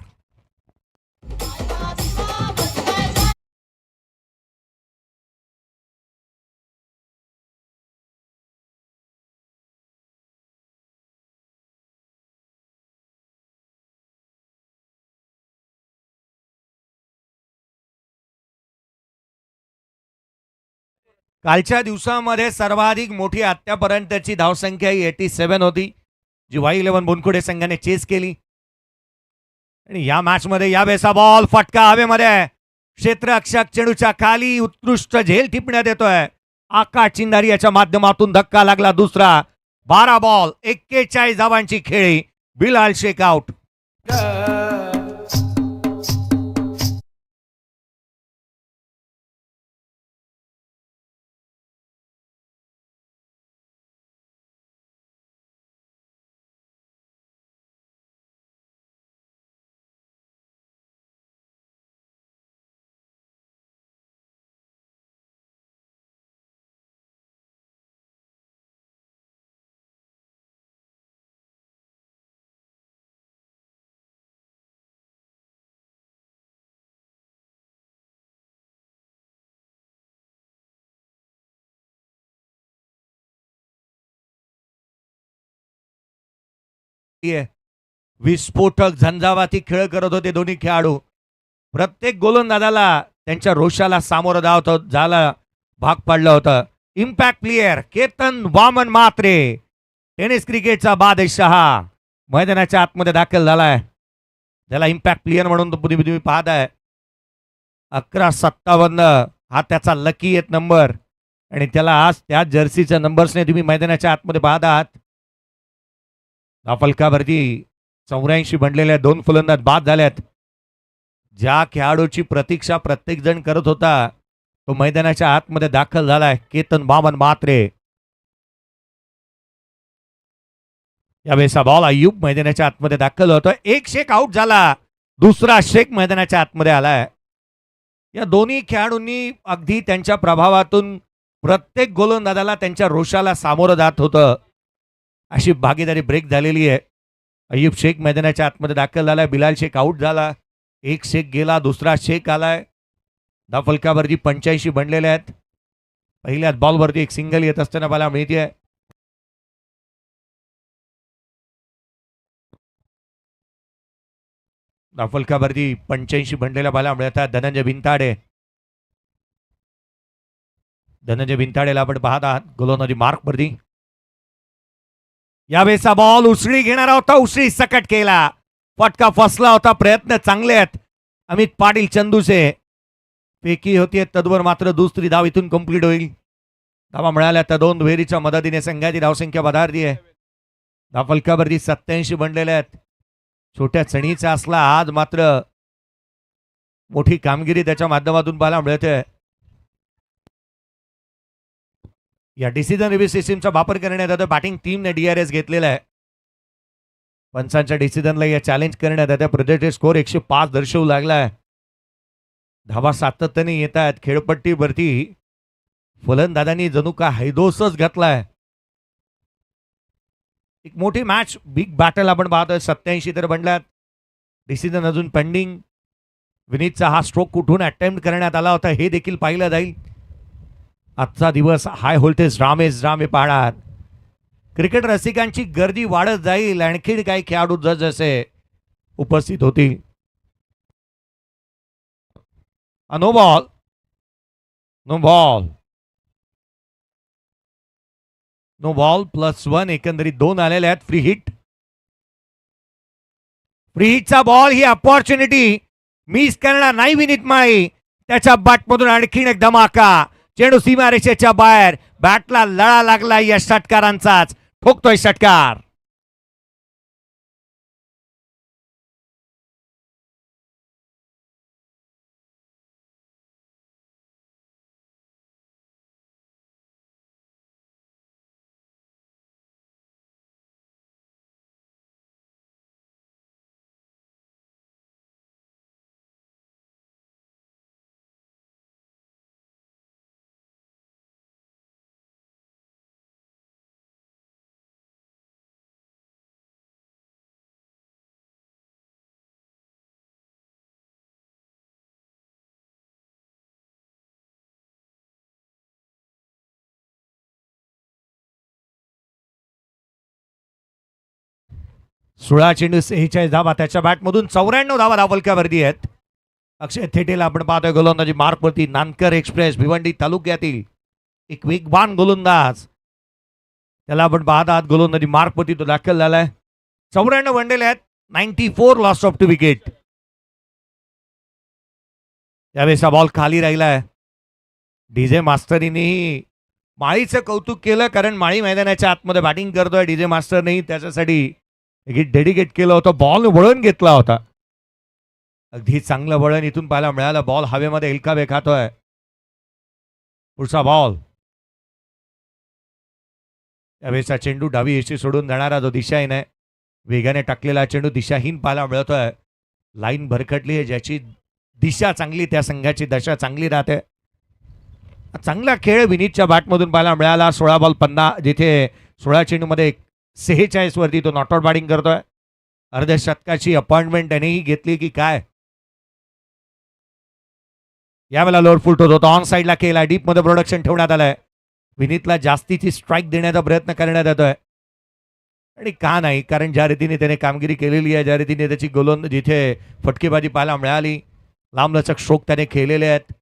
कालच्या दिवसामध्ये सर्वाधिक मोठी आतापर्यंतची धावसंख्या ही 87 होती, जी Y11 बोनकुडे संघाने चेस केली. आणि या मॅच मध्ये या बेसा बॉल फटका हवेमध्ये, क्षेत्ररक्षक चेंडूच्या खाली उत्कृष्ट झेल टिपण्यात येतोय. आकाश चिंदारी याच्या माध्यमातून धक्का लागला. दुसरा. 12 बॉल 41 धावांची खेळी. बिलाल शेख आउट. विस्फोटक झंझावाती खेळ करत होते दोन्ही खेळाडू. प्रत्येक गोलंदाजाला त्यांच्या रोषाला सामोरं झाला भाग पडलं होतं. Impact player Ketan Waman Mhatre, tennis क्रिकेटचा बादशाह, मैदानाच्या आतमध्ये दाखल झालाय. त्याला इम्पॅक्ट प्लेयर म्हणून तुम्ही पाहताय. 11-57 हा त्याचा लकी एक नंबर आणि त्याला आज त्या जर्सीच्या नंबर्सने तुम्ही मैदानाच्या आतमध्ये पाहत आहात. फलकावरती 84 बनलेल्या 2 फलंदाज बाद झाल्यात. ज्या खेळाडूची प्रतीक्षा प्रत्येक जण करत होता तो मैदानाच्या आतमध्ये दाखल झालाय. केतन वामन म्हात्रे. यावेळेचा बॉल अय्यूब मैदानाच्या आतमध्ये दाखल होतोय. एक शेख आउट झाला, दुसरा शेख मैदानाच्या आतमध्ये आलाय. या दोन्ही खेळाडूंनी अगदी त्यांच्या प्रभावातून प्रत्येक गोलंदाजाला त्यांच्या रोषाला सामोरं जात होतं. अशी भागीदारी ब्रेक झालेली आहे. अय्यूब शेख मैदानाच्या आतमध्ये दाखल झालाय. बिलाल शेख आउट झाला. एक शेख गेला, दुसरा शेख आलाय. धावफलकावरती 85 बनलेले आहेत. पहिल्याच बॉलवरती एक सिंगल येत असताना मला मिळते. धावफलकावरती 85 बनलेल्या बाला मिळतात. धनंजय भिंताडेला आपण पाहत आहात गोलंदाजी मार्कवरती. यावेळेचा बॉल उसळी घेणारा होता, उसळी सकट केला, फटका फसला होता. प्रयत्न चांगले आहेत अमित पाटील चंदूचे. पेकी होती तद्वर मात्र दुसरी धाव इथून कंप्लीट होईल. धावा मिळाल्या तर 2 दुहेरीच्या मदतीने संघाची धावसंख्या वधारली आहे. धावफलकावरती 87 बनलेले आहेत. छोट्या चणीचा असला आज मात्र मोठी कामगिरी त्याच्या माध्यमातून पाहायला मिळते. या डिसिजन रिव्ह्यू सिस्टीमचा वापर करण्यात येतो. बॅटिंग टीमने DRS घेतलेला आहे. पंचांच्या डिसिजनला या चॅलेंज करण्यात आता प्रोजेक्टेड स्कोर 105 दर्शवू लागलाय. धावा सातत्याने येत आहेत खेळपट्टीवरती. फलंदाजांनी जणू का हैदोसच घातलाय. एक मोठी मॅच, बिग बॅटल आपण पाहतोय. 87 तर बनल्यात. डिसिजन अजून पेंडिंग. विनीतचा हा स्ट्रोक कुठून अटेम्प्ट करण्यात आला होता हे देखील पाहिलं जाईल. आजचा दिवस हाय व्होल्टेज ड्रामे पाहणार. क्रिकेट रसिकांची गर्दी वाढत जाईल. आणखी काही खेळाडू जसे उपस्थित होतील. No ball, no ball, no ball +1. एकंदरीत 2 आलेले आहेत. फ्री हिट, फ्री हिटचा बॉल. ही अपॉर्च्युनिटी मिस करणार नाही विनीत माळी. त्याच्या बॅटमधून आणखीन एक धमाका. चेंडू सीमारेषेच्या बाहेर. बॅटला लळा लागला या षटकारांचाच. ठोकतोय षटकार. सोळा चेंडू 46 धावा. त्याच्या बॅटमधून 94 धावा धावलक्यावरती आहेत. अक्षय थेटेला आपण पाहतोय गोलंदाजी मार्कवरती. नानकर एक्सप्रेस भिवंडी तालुक्यातील एक वेगवान गोलंदाज. त्याला आपण पाहत आहात गोलंदाजी मार्कवरती तो दाखल झालाय. 94 वनडेले आहेत. 94 लॉस ऑफ टू विकेट. त्यावेळेस हा बॉल खाली राहिलाय. डीजे मास्तरीनेही माळीचं कौतुक केलं, कारण माळी मैदानाच्या आतमध्ये बॅटिंग करतोय. डीजे मास्टरनेही त्याच्यासाठी डेडिकेट केलं होतं. बॉल वळण घेतला होता. अगदी चांगलं वळण इथून पाहायला मिळालं. बॉल हवेमध्ये एलकावे खातोय. पुढचा बॉल. त्यावेळेचा चेंडू डावी यशी सोडून जाणारा जो दिशाहीन आहे, वेगाने टाकलेला चेंडू दिशाहीन पाहायला मिळतोय. लाईन भरकटली आहे. ज्याची दिशा चांगली त्या संघाची दशा चांगली राहते. चांगला खेळ विनीतच्या बॅटमधून पाहायला मिळाला. 16 बॉल 50, जिथे 16 चेंडूमध्ये 46 वरती तो नॉट आउट बॅटिंग करतोय. अर्ध्या शतकाची अपॉइंटमेंट त्यानेही घेतली की काय. यावेळेला लोअर फुल टोच होता. ऑन साईडला केला. डीप मध्ये प्रोडक्शन ठेवण्यात आलंय. विनीतला जास्तीची स्ट्राईक देण्याचा प्रयत्न करण्यात येतोय. आणि का नाही, कारण ज्या रीतीने त्याने कामगिरी केलेली आहे, ज्या रीतीने त्याची गोलंदाजी जिथे फटकेबाजी पाहायला मिळाली, लांबलचक स्ट्रोक त्याने खेळलेले आहेत.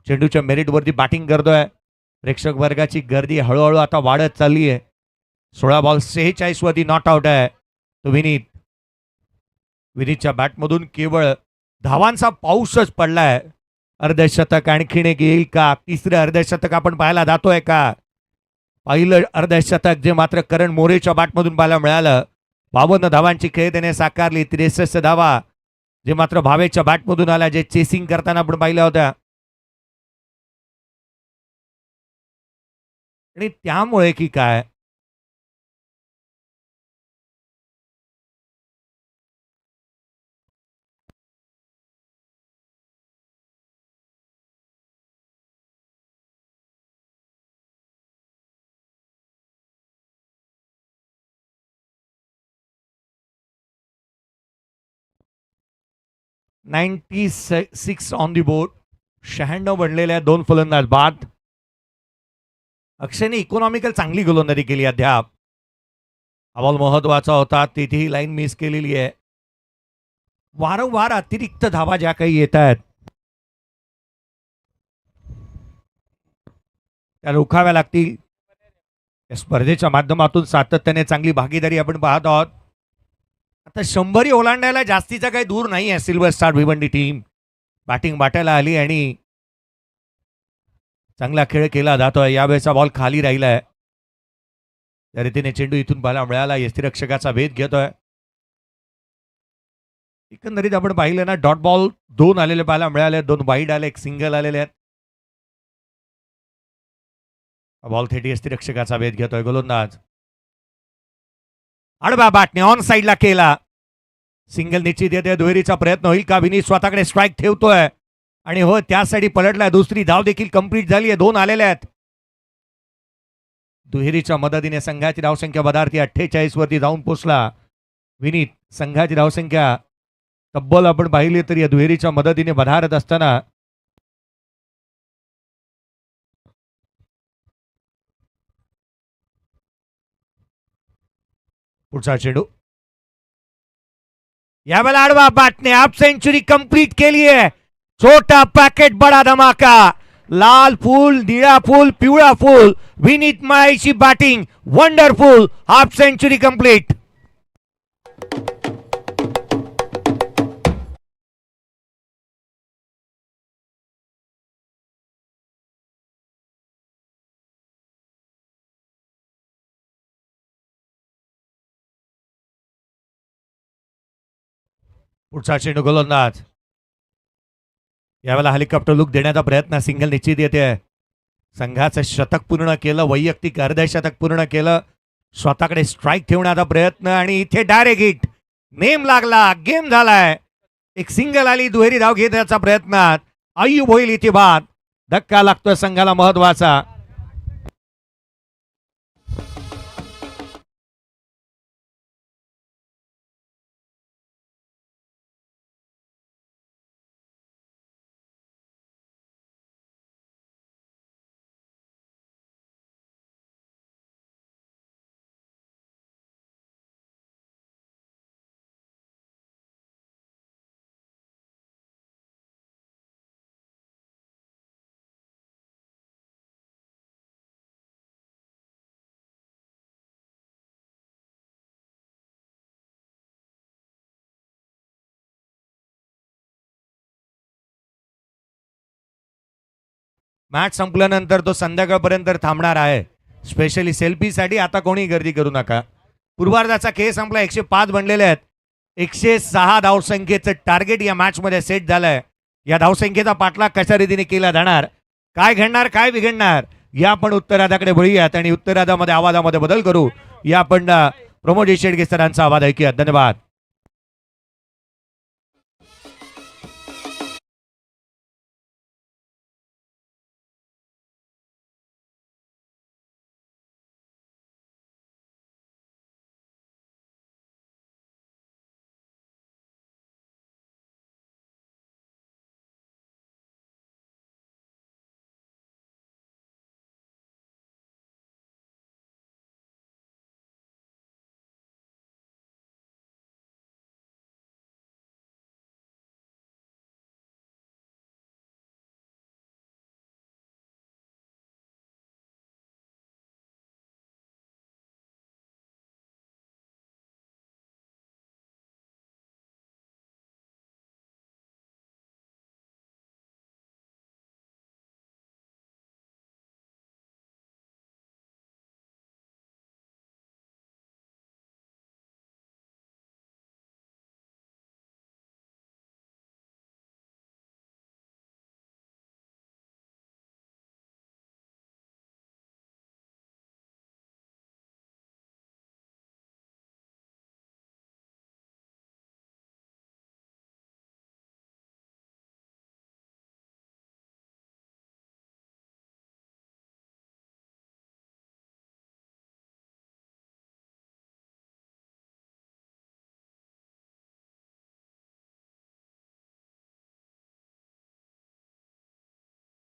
चेंडूच्या मेरिटवरती बॅटिंग करतोय. प्रेक्षक वर्गाची गर्दी हळूहळू आता वाढत चालली आहे. 16 बॉल 46 वरती नॉट आउट आहे तो विनीत. विनीतच्या बॅटमधून केवळ धावांचा पाऊसच पडलाय. अर्धशतक आणखीन एक येईल का? तिसरं अर्धशतक आपण पाहायला जातोय का? पहिलं अर्धशतक जे मात्र करण मोरेच्या बॅटमधून पाहायला मिळालं. 52 धावांची खेळ त्याने साकारली. 63 धावा जे मात्र भावेच्या बॅटमधून आल्या, जे चेसिंग करताना आपण पाहिल्या होत्या. आणि त्यामुळे की काय, $96 ऑन दी बोर्ड. 96 बनलेल्या 2 फलंदाज बाद. अक्षयने इकॉनॉमिकल चांगली गोलंदाजी केली अद्याप. हा बॉल महत्वाचा होता. तिथेही लाईन मिस केलेली आहे. वारंवार अतिरिक्त धावा ज्या काही येत आहेत त्या रोखाव्या लागतील. या स्पर्धेच्या माध्यमातून सातत्याने चांगली भागीदारी आपण पाहत आहोत. आता 100 ओलांडायला जास्तीचा काही दूर नाही आहे. Silver star Bhiwandi team batting बाटायला आली आणि चांगला खेळ केला जातोय. यावेळेचा बॉल खाली राहिलाय. त्या रीतीने चेंडू इथून पाहायला मिळाला. यष्टीरक्षकाचा भेद घेतोय. एकंदरीत आपण पाहिलं ना, डॉट बॉल 2 आलेले पाहायला मिळाले. 2 वाईड आले, 1 सिंगल आलेले आहेत. बॉल थेट यष्टीरक्षकाचा भेद घेतोय गोलंदाज. आडवा बाटने ऑन साईडला केला. सिंगल निश्चित येते. दुहेरीचा प्रयत्न होईल का? विनीत स्वतःकडे स्ट्राईक ठेवतोय आणि हो त्यासाठी पलटलाय. दुसरी धाव देखील कंप्लीट झाली आहे. 2 आलेल्या आहेत. दुहेरीच्या मदतीने संघाची धावसंख्या बदारती 48 वरती जाऊन पोचला. विनीत संघाची धावसंख्या तब्बल आपण पाहिली तर या दुहेरीच्या मदतीने बधारत असताना पुढचा चेंडू यावेळेला आडवा बाटने हाफ सेंचुरी कंप्लीट केली आहे. छोटा पॅकेट बडा धमाका. लाल फूल, निळा फूल, पिवळा फूल. विनीत माळीची batting wonderful. Half century complete. पुढचा चेंडू गोलंदाज. यावेळेला हेलिकॉप्टर लुक देण्याचा प्रयत्न. सिंगल निश्चित येते. संघाचं शतक पूर्ण केलं. वैयक्तिक अर्धशतक पूर्ण केलं. स्वतःकडे स्ट्राईक ठेवण्याचा प्रयत्न आणि इथे डायरेक्ट हिट. नेम लागला. गेम झालाय. एक सिंगल आली. दुहेरी धाव घेण्याचा प्रयत्नात आयुब होईल इथे बाद. धक्का लागतोय संघाला महत्वाचा. मॅच संपल्यानंतर तो संध्याकाळपर्यंत थांबणार आहे. स्पेशली सेल्फीसाठी आता कोणी गर्दी करू नका. पूर्वार्धाचा खेळ संपला. 105 बनलेले आहेत. 106 धावसंख्येचं टार्गेट या मॅच मध्ये सेट झालंय. या धावसंख्येचा पाठलाग कशा रीतीने केला जाणार, काय घडणार, काय बिघडणार, या आपण उत्तरार्धाकडे वळूयात आणि उत्तरार्धामध्ये आवाजामध्ये बदल करू. या आपण प्रमोद शेडगे सरांचा आवाज ऐकूया. धन्यवाद.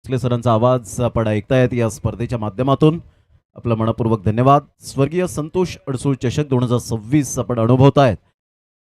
सरांचा आवाज आपण ऐकतायत या स्पर्धेच्या माध्यमातून. आपलं मनपूर्वक धन्यवाद. स्वर्गीय संतोष अडसूळ चषक 2026 आपण अनुभवतायत.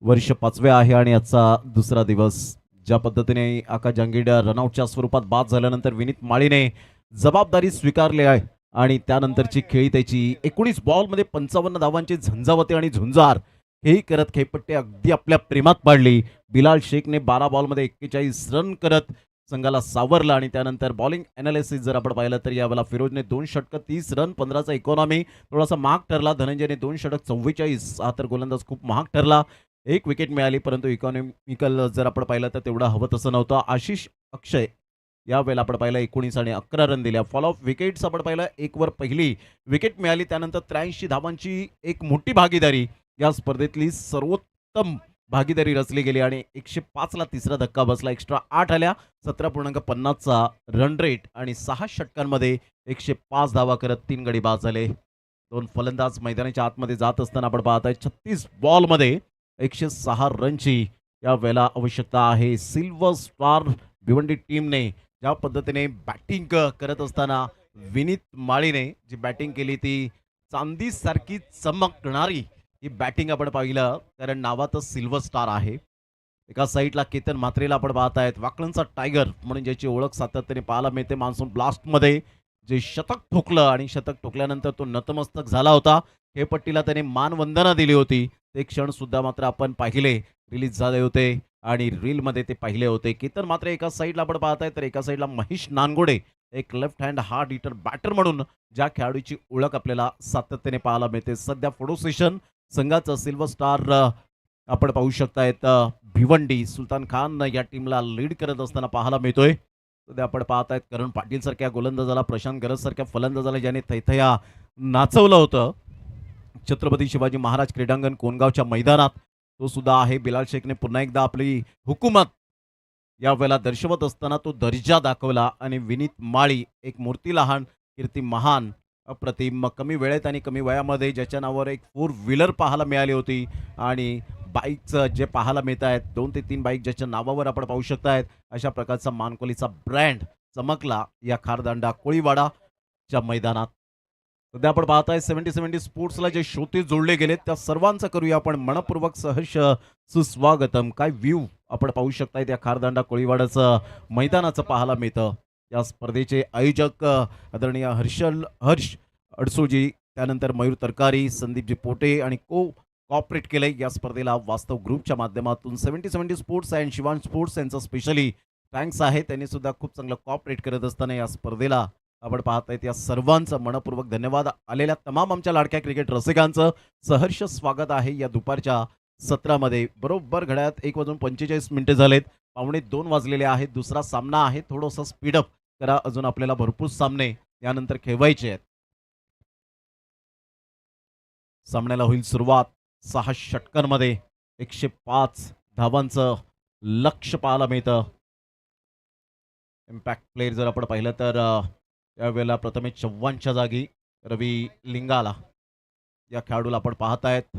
वर्ष 5वे आहे आणि आजचा दुसरा दिवस. ज्या पद्धतीने आकाश जांगिडा रनआउटच्या स्वरूपात बाद झाल्यानंतर विनीत माळीने जबाबदारी स्वीकारली आहे आणि त्यानंतरची खेळी त्याची 19 बॉलमध्ये 55 धावांची झंझावते आणि झुंजार हेही करत खेळपट्टी अगदी आपल्या प्रेमात पाडली. बिलाल शेखने 12 बॉलमध्ये 41 रन करत संघाला सावरला आणि त्यानंतर बॉलिंग अनालिसिस जर आपण पाहिलं तर यावेळेला फिरोजने 2 षटक 30 रन 15चा इकॉनॉमी थोडासा महाग ठरला. धनंजयने 2 षटक 44 हा तर गोलंदाज खूप महाग ठरला. 1 विकेट मिळाली परंतु इकॉनॉमिकल जर आपण पाहिलं तर तेवढं हवं तसं नव्हतं. आशिष अक्षय यावेळेला आपण पाहिलं 19 आणि 11 रन दिल्या. फॉल ऑफ विकेट्स आपण पाहिलं 1 वर पहिली विकेट मिळाली त्यानंतर 83 धावांची एक मोठी भागीदारी या स्पर्धेतली सर्वोत्तम भागीदारी रचली गेली आणि 105 ला तिसरा धक्का बसला. एक्स्ट्रा 8 आल्या, 17.50चा रन रेट आणि 6 षटकांमध्ये 105 धावा करत 3 गडी बाद झाले. 2 फलंदाज मैदानाच्या आतमध्ये जात असताना आपण पाहताय 36 बॉलमध्ये 106 रनची या वेळेला आवश्यकता आहे. सिल्वर स्टार भिवंडी टीमने ज्या पद्धतीने बॅटिंग करत असताना विनीत माळीने जी बॅटिंग केली ती चांदीसारखी चमकणारी ही बॅटिंग आपण पाहिलं, कारण नावातच सिल्वर स्टार आहे. एका साईडला केतन म्हात्रेला आपण पाहतायत, वाकळणचा टायगर म्हणून ज्याची ओळख सातत्याने पाहायला मिळते. मान्सून ब्लास्टमध्ये जे शतक ठोकलं आणि शतक ठोकल्यानंतर तो नतमस्तक झाला होता. खेळपट्टीला त्याने मानवंदना दिली होती. ते क्षण सुद्धा मात्र आपण पाहिले, रिलीज झाले होते आणि रीलमध्ये ते पाहिले होते. केतन मात्र एका साईडला आपण पाहताय, तर एका साईडला महेश नानगोडे, एक left hand hard hitter batter म्हणून ज्या खेळाडूची ओळख आपल्याला सातत्याने पाहायला मिळते. सध्या फोडो सेशन संघाचं सिल्वर स्टार आपण पाहू शकतायत भिवंडी सुलतान खान या टीमला लीड करत असताना पाहायला मिळतोय. सध्या आपण पाहतायत करण पाटील सारख्या गोलंदाजाला, प्रशांत गरज सारख्या फलंदाजाला ज्याने थैथया नाचवलं होतं छत्रपती शिवाजी महाराज क्रीडांगण कोणगावच्या मैदानात, तो सुद्धा आहे. बिलाल शेखने पुन्हा एकदा आपली हुकूमत या वेळेला दर्शवत असताना तो दर्जा दाखवला आणि विनीत माळी एक मूर्ती लहान कीर्ती महान अप्रतिम कमी वेळेत आणि कमी वयामध्ये ज्याच्या नावावर एक 4 व्हीलर पाहायला मिळाली होती आणि बाईकचं जे पाहायला मिळत आहेत 2 ते 3 बाईक ज्याच्या नावावर आपण पाहू शकतायत, अशा प्रकारचा मानकोलीचा ब्रँड चमकला या खारदांडा कोळीवाडाच्या मैदानात. सध्या आपण पाहताय 70-70 स्पोर्ट्सला जे श्रोते जोडले गेलेत त्या सर्वांचं करूया आपण मनपूर्वक सहर्ष सुस्वागतम. काय व्ह्यू आपण पाहू शकताय त्या खारदांडा कोळीवाडाचं मैदानाचं पाहायला मिळतं. या स्पर्धेचे आयोजक आदरणीय हर्ष अडसूळजी, त्यानंतर मयूर तरकारी, संदीपजी पोटे आणि कॉपरेट केलंय या स्पर्धेला वास्तव ग्रुपच्या माध्यमातून. 70-70 स्पोर्ट्स अँड शिवान स्पोर्ट्स यांचं स्पेशली थँक्स आहे. त्यांनी सुद्धा खूप चांगलं कॉपरेट करत असताना या स्पर्धेला आपण पाहतायत. या सर्वांचं मनपूर्वक धन्यवाद. आलेल्या तमाम आमच्या लाडक्या क्रिकेट रसिकांचं सहर्ष स्वागत आहे या दुपारच्या सत्रामध्ये. बरोबर घड्याळात 1:45 झालेत, 1:45 वाजलेले आहेत. दुसरा सामना आहे, थोडंसं स्पीडअप करा, अजून आपल्याला भरपूर सामने यानंतर खेळवायचे आहेत. सामन्याला होईल सुरुवात. 6 षटकांमध्ये 105 धावांचं लक्ष्य पाहायला मिळतं. इम्पॅक्ट प्लेयर जर आपण पाहिलं तर यावेळेला प्रथमेश चव्हाणच्या जागी रवी लिंगाला या खेळाडूला आपण पाहतायत.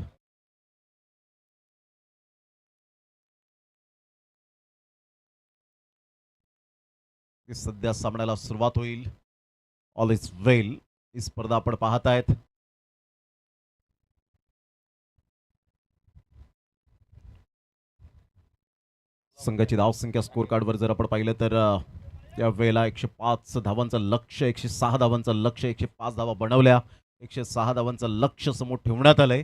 सध्या सामन्याला सुरुवात होईल. ऑल इज वेल ही स्पर्धा आपण पाहतायत. संघाची धावसंख्या स्कोर कार्डवर जर आपण पाहिलं तर या वेळेला 105 धावांचं लक्ष्य, 106 धावांचं लक्ष्य, 105 धावा बनवल्या, 106 धावांचं लक्ष्य समोर ठेवण्यात आलंय.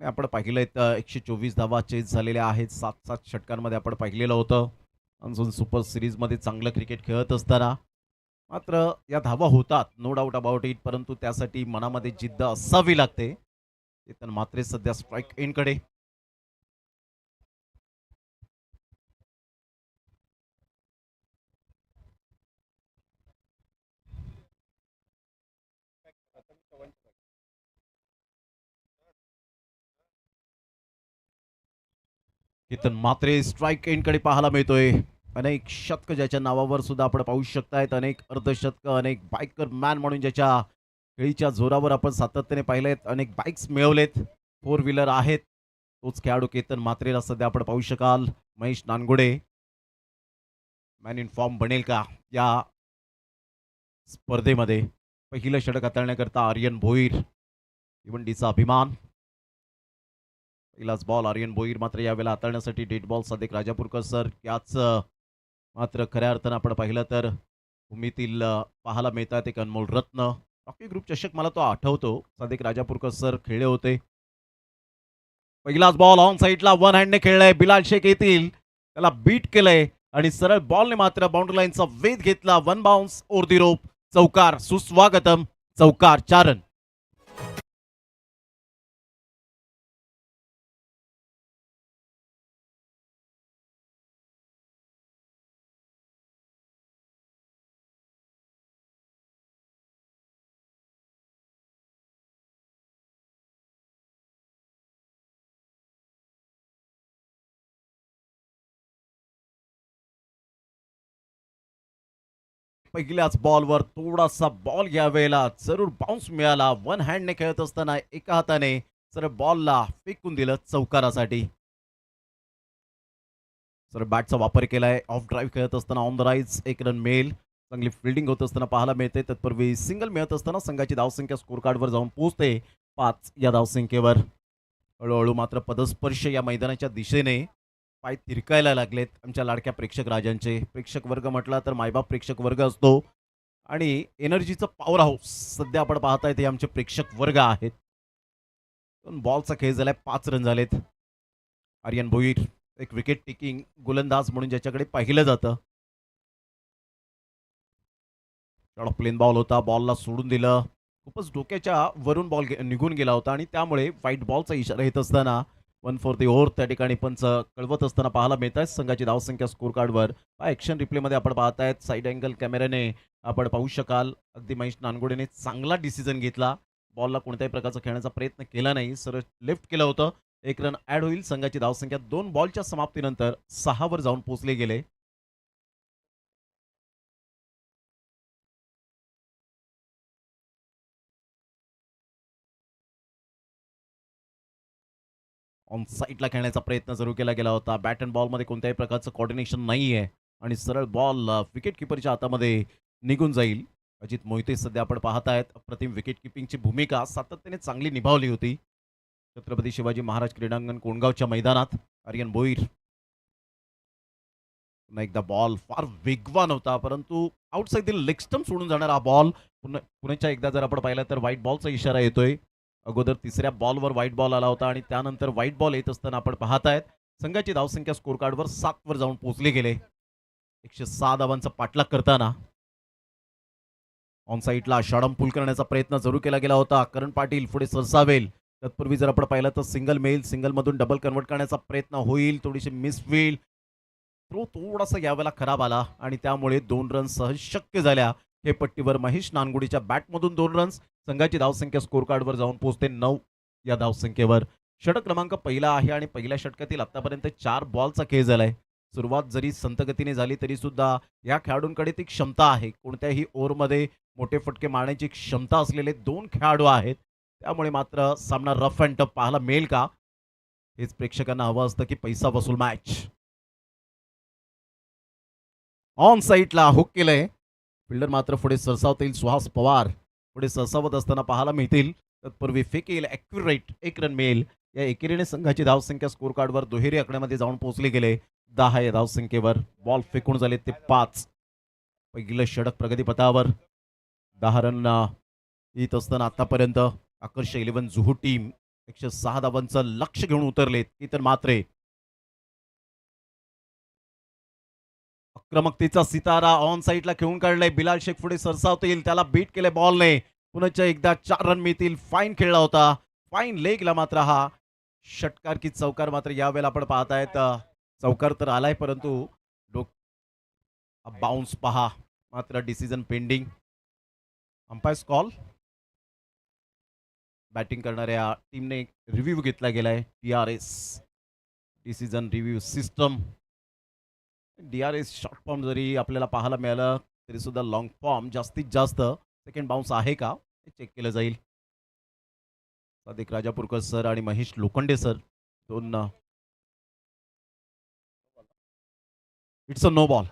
आपण पाहिलंय 124 धावा चेस झालेल्या आहेत 7-7 षटकांमध्ये आपण पाहिलेलं होतं. अजून सुपर सिरीजमध्ये चांगलं क्रिकेट खेळत असताना मात्र या धावा होतात, नो डाऊट अबाउट इट, परंतु त्यासाठी मनामध्ये जिद्द असावी लागते. चेतन म्हात्रे सध्या स्ट्राईक एंडकडे. चेतन म्हात्रे स्ट्राईक एंडकडे पाहायला मिळतोय. अनेक शतक ज्याच्या नावावर सुद्धा आपण पाहू शकतायत, अनेक अर्धशतक, अनेक बायकर मॅन म्हणून ज्याच्या खेळीच्या जोरावर आपण सातत्याने पाहिलेत, अनेक बाईक्स मिळवलेत, 4 व्हीलर आहेत. तोच खेळाडू केतन म्हात्रेला सध्या आपण पाहू शकाल. Mahesh Nangude man in form बनेल का या स्पर्धेमध्ये? पहिलं षटक हाताळण्याकरता आर्यन भोईर, भिवंडीचा अभिमान. पहिलाच बॉल आर्यन भोईर मात्र यावेळेला हाताळण्यासाठी dead ball Sadiq Rajapurkar sir. याच मात्र खऱ्या अर्थानं आपण पाहिलं तर भूमीतील पाहायला मिळतात एक अनमोल रत्न. हॉकी ग्रुप चषक मला तो आठवतो, सादिक राजापूरकर सर खेळले होते. पहिलाच बॉल ऑन साईडला वन हँडने खेळलाय, बिलाल शेख येतील, त्याला बीट केलंय आणि सरळ बॉलने मात्र बाउंड्री लाईनचा वेध घेतला. 1 बाउन्स ओर दी रोप, चौकार. सुस्वागतम, चौकार, 4 रन. पहिल्याच बॉलवर थोडासा बॉल या वेळेला जरूर बाउन्स मिळाला. वन हँडने खेळत असताना एका हाताने सर बॉलला फेकून दिलं चौकारासाठी. सर बॅटचा वापर केलाय. ऑफ ड्राईव्ह खेळत असताना ऑन द राईज एक रन मिळेल. चांगली फिल्डिंग होत असताना पाहायला मिळते. तत्पूर्वी सिंगल मिळत असताना संघाची धावसंख्या स्कोर कार्डवर जाऊन पोहोचते 5 या धावसंख्येवर. हळूहळू मात्र पदस्पर्श या मैदानाच्या दिशेने पाय तिरकायला लागलेत आमच्या लाडक्या प्रेक्षक राजांचे. प्रेक्षक वर्ग म्हटला तर मायबाप प्रेक्षक वर्ग असतो आणि एनर्जीचं पॉवर हाऊस सध्या आपण पाहताय ते आमचे प्रेक्षक वर्ग आहेत. बॉलचा खेळ झालाय. 5 रन झालेत. आर्यन भोईर एक विकेट टेकिंग गोलंदाज म्हणून ज्याच्याकडे पाहिलं जातं. शॉर्ट प्लेन बॉल होता. बॉलला सोडून दिलं. खूपच डोक्याच्या वरून बॉल निघून गेला होता आणि त्यामुळे व्हाईट बॉलचा इशारा येत असताना 1 फॉर द ओव्हर त्या ठिकाणी पंच कळवत असताना पाहायला मिळत आहे. संघाची धावसंख्या स्कोर कार्डवर ॲक्शन रिप्लेमध्ये आपण पाहतायत. साईड अँगल कॅमेऱ्याने आपण पाहू शकाल. अगदी महेश नानगोडेने चांगला डिसिजन घेतला. बॉलला कोणत्याही प्रकारचा खेळण्याचा प्रयत्न केला नाही. सरळ लेफ्ट केलं होतं. एक रन ॲड होईल. संघाची धावसंख्या 2 बॉलच्या समाप्तीनंतर 6 वर जाऊन पोहोचले गेले. ऑन साईडला खेळण्याचा प्रयत्न जरूर केला गेला होता. बॅट अँड बॉलमध्ये कोणत्याही प्रकारचं कॉर्डिनेशन नाही आहे आणि सरळ बॉल विकेट किपरच्या हातामध्ये निघून जाईल. अजित मोहिते सध्या आपण पाहतायत. अप्रतिम विकेट किपिंगची भूमिका सातत्याने चांगली निभावली होती. छत्रपती शिवाजी महाराज क्रीडांगण कोंडगावच्या मैदानात आर्यन भोईर. पुन्हा एकदा बॉल फार वेगवान होता परंतु आउटसाईड लेग स्टंप सोडून जाणारा बॉल. पुन्हा एकदा जर आपण पाहिलं तर व्हाईट बॉलचा इशारा येतोय. अगोदर तिसऱ्या बॉलवर व्हाईट बॉल आला होता आणि त्यानंतर व्हाईट बॉल येत असताना आपण पाहतायत संघाची धावसंख्या स्कोर कार्डवर 7 वर जाऊन पोहोचले गेले. 106 धावांचा पाठलाग करताना ऑन साईडला शॉर्ट पुल करण्याचा प्रयत्न जरूर केला गेला होता. करण पाटील पुढे सरसावेल. तत्पूर्वी जर आपण पाहिलं तर सिंगल मिळेल. सिंगल मधून डबल कन्वर्ट करण्याचा प्रयत्न होईल. थोडीशी मिस होईल. थ्रो थोडासा यावेळेला खराब आला आणि त्यामुळे 2 रन सहज शक्य झाल्या. हे पट्टीवर महेश नानगुडीच्या बॅटमधून 2 रन्स. संघाची धावसंख्या स्कोर कार्डवर जाऊन पोहोचते 9 या धावसंख्येवर. षटक क्रमांक पहिला आहे आणि पहिल्या षटकातील आतापर्यंत 4 बॉलचा खेळ झालाय. सुरुवात जरी संतगतीने झाली तरी सुद्धा या खेळाडूंकडे ती क्षमता आहे. कोणत्याही ओव्हरमध्ये मोठे फटके मारण्याची क्षमता असलेले 2 खेळाडू आहेत. त्यामुळे मात्र सामना रफ अँड टफ पाहायला मिळेल का हेच प्रेक्षकांना हवं असतं की पैसा वसूल मॅच. ऑन साईडला हुक केलंय. फिल्डर मात्र पुढे सरसावतील. सुहास पवार पुढे सरसावत असताना पाहायला मिळतील. तत्पूर्वी फेकेल ॲक्युरेट एक रन मिळेल. या एकेरीने संघाची धावसंख्या स्कोर कार्डवर दुहेरी आकड्यामध्ये जाऊन पोहोचले गेले. 10 या धावसंख्येवर. बॉल फेकून झाले ते 5. पहिलं षटक प्रगतीपथावर. 10 रन येत असताना आतापर्यंत आकर्ष 11 जुहू टीम 106 धावांचं लक्ष घेऊन उतरलेत. इतर मात्रे आक्रमकतेचा सितारा ऑन साईडला खेळून काढलाय. बिलाल शेख पुढे सरसावतील. त्याला बीट केलंय बॉलने. पुन्हा एकदा 4 रन मिळतील. फाईन खेळला होता. फाईन लेगला मात्र हा षटकार की चौकार मात्र यावेळेला आपण पाहतायत. चौकार तर आलाय परंतु बाउन्स पहा मात्र decision pending. Umpires call. Batting करणाऱ्या टीमने रिव्ह्यू घेतला गेलाय. DRS decision review system. DRS short form जरी आपल्याला पाहायला मिळालं तरी सुद्धा लॉंग फॉर्म जास्तीत जास्त सेकंड बाउन्स आहे का हे चेक केलं जाईल. सादिक राजापूरकर सर आणि महेश लोखंडे सर दोन. It's a no ball.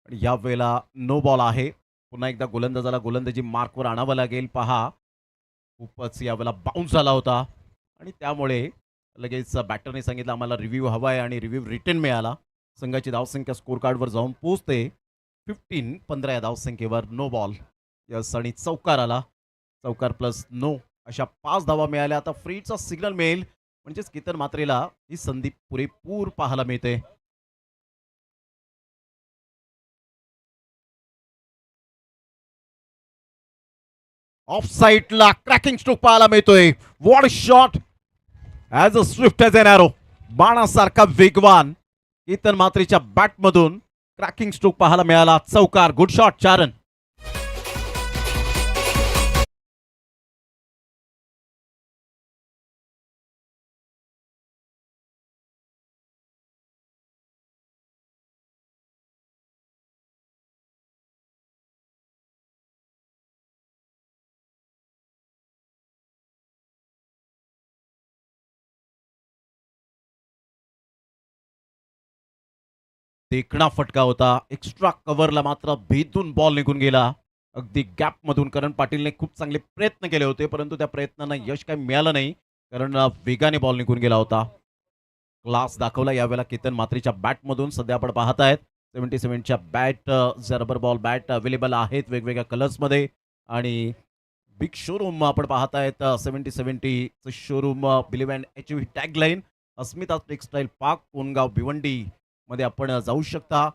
या वेळेला नो बॉल आहे. पुन्हा एकदा गोलंदाजाला गोलंदाजी मार्कवर आणावं लागेल. पहा खूपच यावेळेला बाउन्स झाला होता आणि त्यामुळे लगेच बॅटरने सांगितलं आम्हाला रिव्ह्यू हवा आहे आणि रिव्ह्यू रिटर्न मिळाला. संघाची धावसंख्या स्कोर कार्डवर जाऊन पोहोचते 15 या धावसंख्येवर. नो बॉल यस आणि चौकार आला. चौकार प्लस नो अशा 5 धावा मिळाल्या. आता फ्रीचा सिग्नल मिळेल म्हणजेच केतन मात्रेला ही संधी पुरेपूर पाहायला मिळते. ऑफ साईडला क्रॅकिंग स्ट्रोक पाहायला मिळतोय. What shot as a swift as an arrow. बाणासारखा वेगवान केतन मात्रेच्या बॅटमधून क्रॅकिंग स्ट्रोक पाहायला मिळाला. चौकार. Good shot. 4 रन. देखणा फटका होता. एक्स्ट्रा कव्हरला मात्र भेदून बॉल निघून गेला. अगदी गॅपमधून करण पाटीलने खूप चांगले प्रयत्न केले होते, परंतु त्या प्रयत्नांना यश काही मिळालं नाही. कारण वेगाने बॉल निघून गेला होता. क्लास दाखवला यावेळेला केतन मात्रेच्या बॅटमधून. सध्या आपण पाहत आहेत 77च्या bat, rubber ball bat available आहेत वेगवेगळ्या कलर्समध्ये. आणि बिग शोरूम आपण पाहत आहेत 7070 शोरूम बिलीव्ह अँड अचीव ही tagline. Asmita textile park Kongaon Bhiwandi मध्ये आपण जाऊ शकता.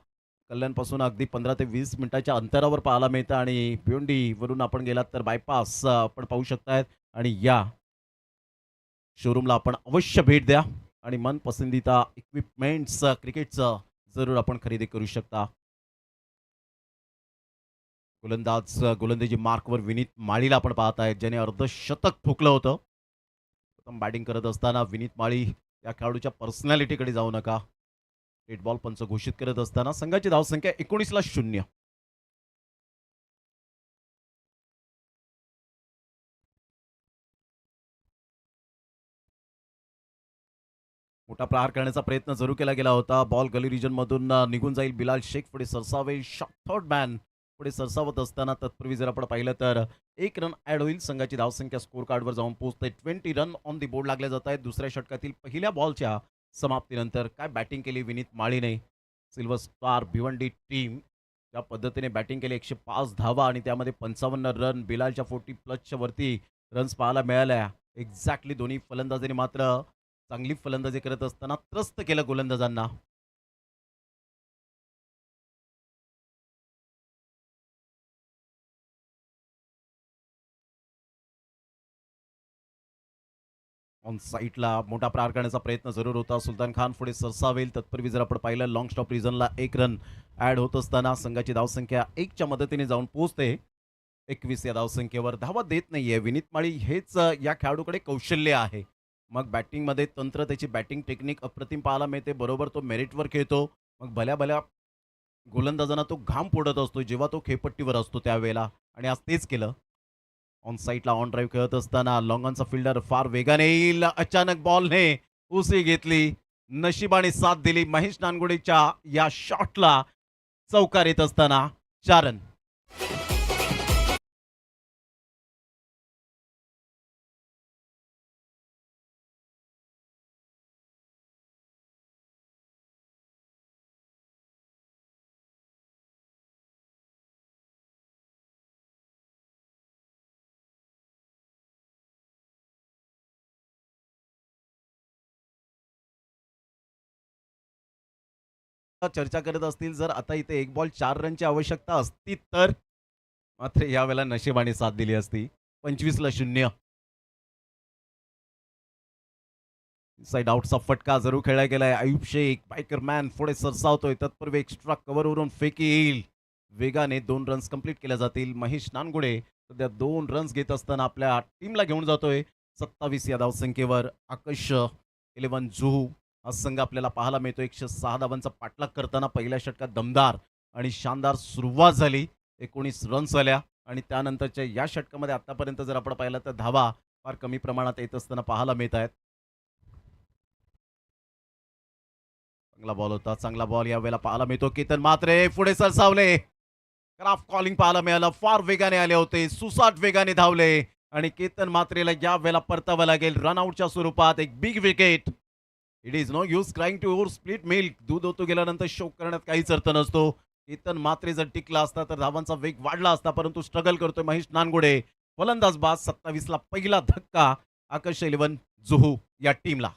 कल्याणपासून अगदी 15 ते 20 मिनिटाच्या अंतरावर पाहायला मिळतं आणि भिवंडीवरून आपण गेलात तर बायपास आपण पाहू शकतायत. आणि या शोरूमला आपण अवश्य भेट द्या आणि मनपसंदीता इक्विपमेंट्स क्रिकेटचं जरूर आपण खरेदी करू शकता. गोलंदाजी मार्कवर विनीत माळीला आपण पाहत आहेत, ज्याने अर्धशतक ठोकलं होतं. प्रथम बॅटिंग करत असताना विनीत माळी या खेळाडूच्या पर्सनॅलिटीकडे जाऊ नका. रेड बॉल पंच घोषित करत असताना संघाची धावसंख्या 19-0. मोठा प्रहार करण्याचा प्रयत्न जरूर केला गेला होता. बॉल गली रिजन मधून निघून जाईल. बिलाल शेख पुढे सरसावेल. शॉट थर्ड मॅन पुढे सरसावत असताना तत्पूर्वी जर आपण पाहिलं तर एक रन ऍड होईल. संघाची धावसंख्या स्कोर कार्डवर जाऊन पोहोचते. 20 रन ऑन दी बोर्ड लागले जात आहेत. दुसऱ्या षटकातील पहिल्या बॉलच्या समाप्तीनंतर काय बॅटिंग केली विनीत माळीने. सिल्वर स्टार भिवंडी टीम ज्या पद्धतीने बॅटिंग केली, 105 धावा आणि त्यामध्ये 55 रन. बिलालच्या 40+ वरती रन्स पाहायला मिळाल्या. एक्झॅक्टली दोन्ही फलंदाजांनी मात्र चांगली फलंदाजी करत असताना त्रस्त केलं गोलंदाजांना. ऑन साईटला मोठा प्रहार करण्याचा प्रयत्न जरूर होता. सुलतान खान पुढे सरसावेल. तत्पूर्वी जर आपण पाहिलं लॉंग स्टॉप रिझनला एक रन ऍड होत असताना संघाची धावसंख्या 1च्या मदतीने जाऊन पोहोचते 21 या धावसंख्येवर. धावा देत नाहीये विनीत माळी. हेच या खेळाडूकडे कौशल्य आहे. मग बॅटिंगमध्ये तंत्र, त्याची बॅटिंग टेक्निक अप्रतिम पाहायला मिळते. बरोबर तो मेरिटवर खेळतो. मग भल्या भल्या गोलंदाजांना तो घाम फोडत असतो जेव्हा तो खेळपट्टीवर असतो त्यावेळेला, आणि आज तेच केलं. ऑन साईटला ऑन ड्राईव्ह खेळत असताना लॉंगॉनचा फिल्डर फार वेगाने येईल. अचानक बॉलने उसळी घेतली. नशिबाने साथ दिली. महेश नानगुडेच्या या शॉटला चौकार येत असताना 4 रन. चर्चा करत असतील जर आता इथे एक बॉल 4 रनची आवश्यकता असती तर मात्र यावेळेला नशिबाने साथ दिली असती. 25-0. साइड आउटचा फटका जरूर खेळला गेलाय. आयुब शेख बायकर मॅन पुढे सरसावतोय. तत्पूर्वी एक्स्ट्रा कव्हरवरून फेकी येईल. वेगाने 2 रन्स कंप्लीट केल्या जातील. महेश नानगुडे सध्या 2 रन्स घेत असताना आपल्या टीमला घेऊन जातोय 27 या धावसंख्येवर. आकाश 11 जुहू हा संघ आपल्याला पाहायला मिळतो. 106 धावांचा पाठलाग करताना पहिल्या षटकात दमदार आणि शानदार सुरुवात झाली. 19 रन्स झाल्या आणि त्यानंतरच्या या षटकामध्ये आतापर्यंत जर आपण पाहिलं तर धावा फार कमी प्रमाणात येत असताना पाहायला मिळत आहेत. चांगला बॉल होता. चांगला बॉल यावेळेला पाहायला मिळतो. केतन मात्रे पुढे सरसावले. क्राफ्ट कॉलिंग पाहायला मिळालं. फार वेगाने आले होते. सुसाट वेगाने धावले आणि केतन मात्रेला यावेळेला परतावं लागेल रनआउटच्या स्वरूपात. एक big wicket. It is no use crying to your split milk. दूध होतो गेल्यानंतर शोक करण्यात काहीच अर्थ नसतो. केतन मात्रे जर टिकला असता तर धावांचा वेग वाढला असता, परंतु स्ट्रगल करतोय महेश नानगुडे. फलंदाज बाद. 27 ला पहिला धक्का आकाश 11 जुहू या टीमला.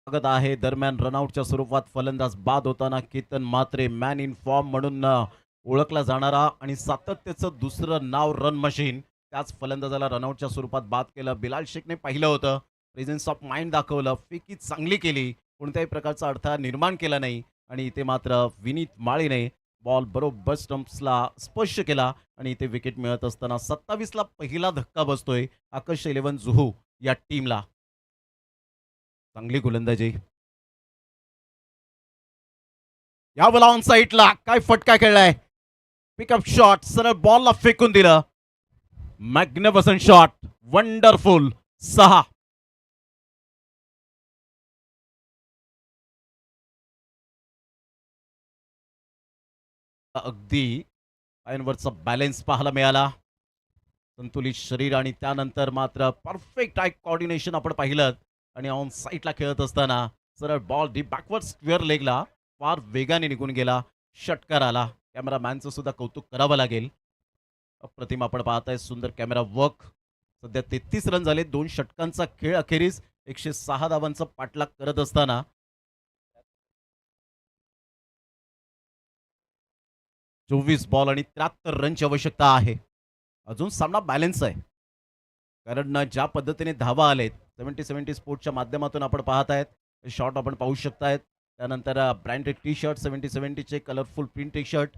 स्वागत आहे. दरम्यान रनआउटच्या स्वरूपात फलंदाज बाद होताना केतन मात्रे मॅन इन फॉर्म म्हणून ओळखला जाणारा आणि सातत्याचं दुसरं नाव रन मशीन, त्याच फलंदाजाला रनआउटच्या स्वरूपात बाद केलं. बिलाल शेखने पाहिलं होतं, प्रेझेन्स ऑफ माइंड दाखवलं, फेकी चांगली केली, कोणत्याही प्रकारचा अडथळा निर्माण केला नाही आणि इथे मात्र विनीत माळीने बॉल बरोबर स्टंप्सला स्पर्श केला आणि इथे विकेट मिळत असताना 27ला पहिला धक्का बसतोय आकाश 11 जुहू या टीमला. चांगली गोलंदाजी यावेळेला ऑन साईडला काय फटका खेळलाय. पिकअप शॉट सरळ बॉलला फेकून दिलं. Magnificent shot, wonderful. 6. अगदी पायांवरचा बॅलन्स पाहायला मिळाला, संतुलित शरीर आणि त्यानंतर मात्र परफेक्ट आय कॉर्डिनेशन आपण पाहिलं आणि ऑन साईडला खेळत असताना सरळ बॉल डीप बॅकवर्ड स्क्वेअर लेगला फार वेगाने निघून गेला. षटकार आला. कॅमेरामॅनचं सुद्धा कौतुक करावं लागेल. अप्रतिम आपण पाहताय, सुंदर कॅमेरा वर्क. सध्या 33 रन झाले. 2 षटकांचा खेळ अखेरीस 106 धावांचा पाठलाग करत असताना 24 बॉल आणि 73 रनची आवश्यकता आहे. अजून सामना बॅलन्स आहे, कारण ज्या पद्धतीने धावा आलेत 70-70 स्पोर्ट्सच्या माध्यमातून आपण पाहत आहेत. शॉट आपण पाहू शकतायत. त्यानंतर ब्रँडेड टी शर्ट 70-70चे कलरफुल प्रिंट टी शर्ट,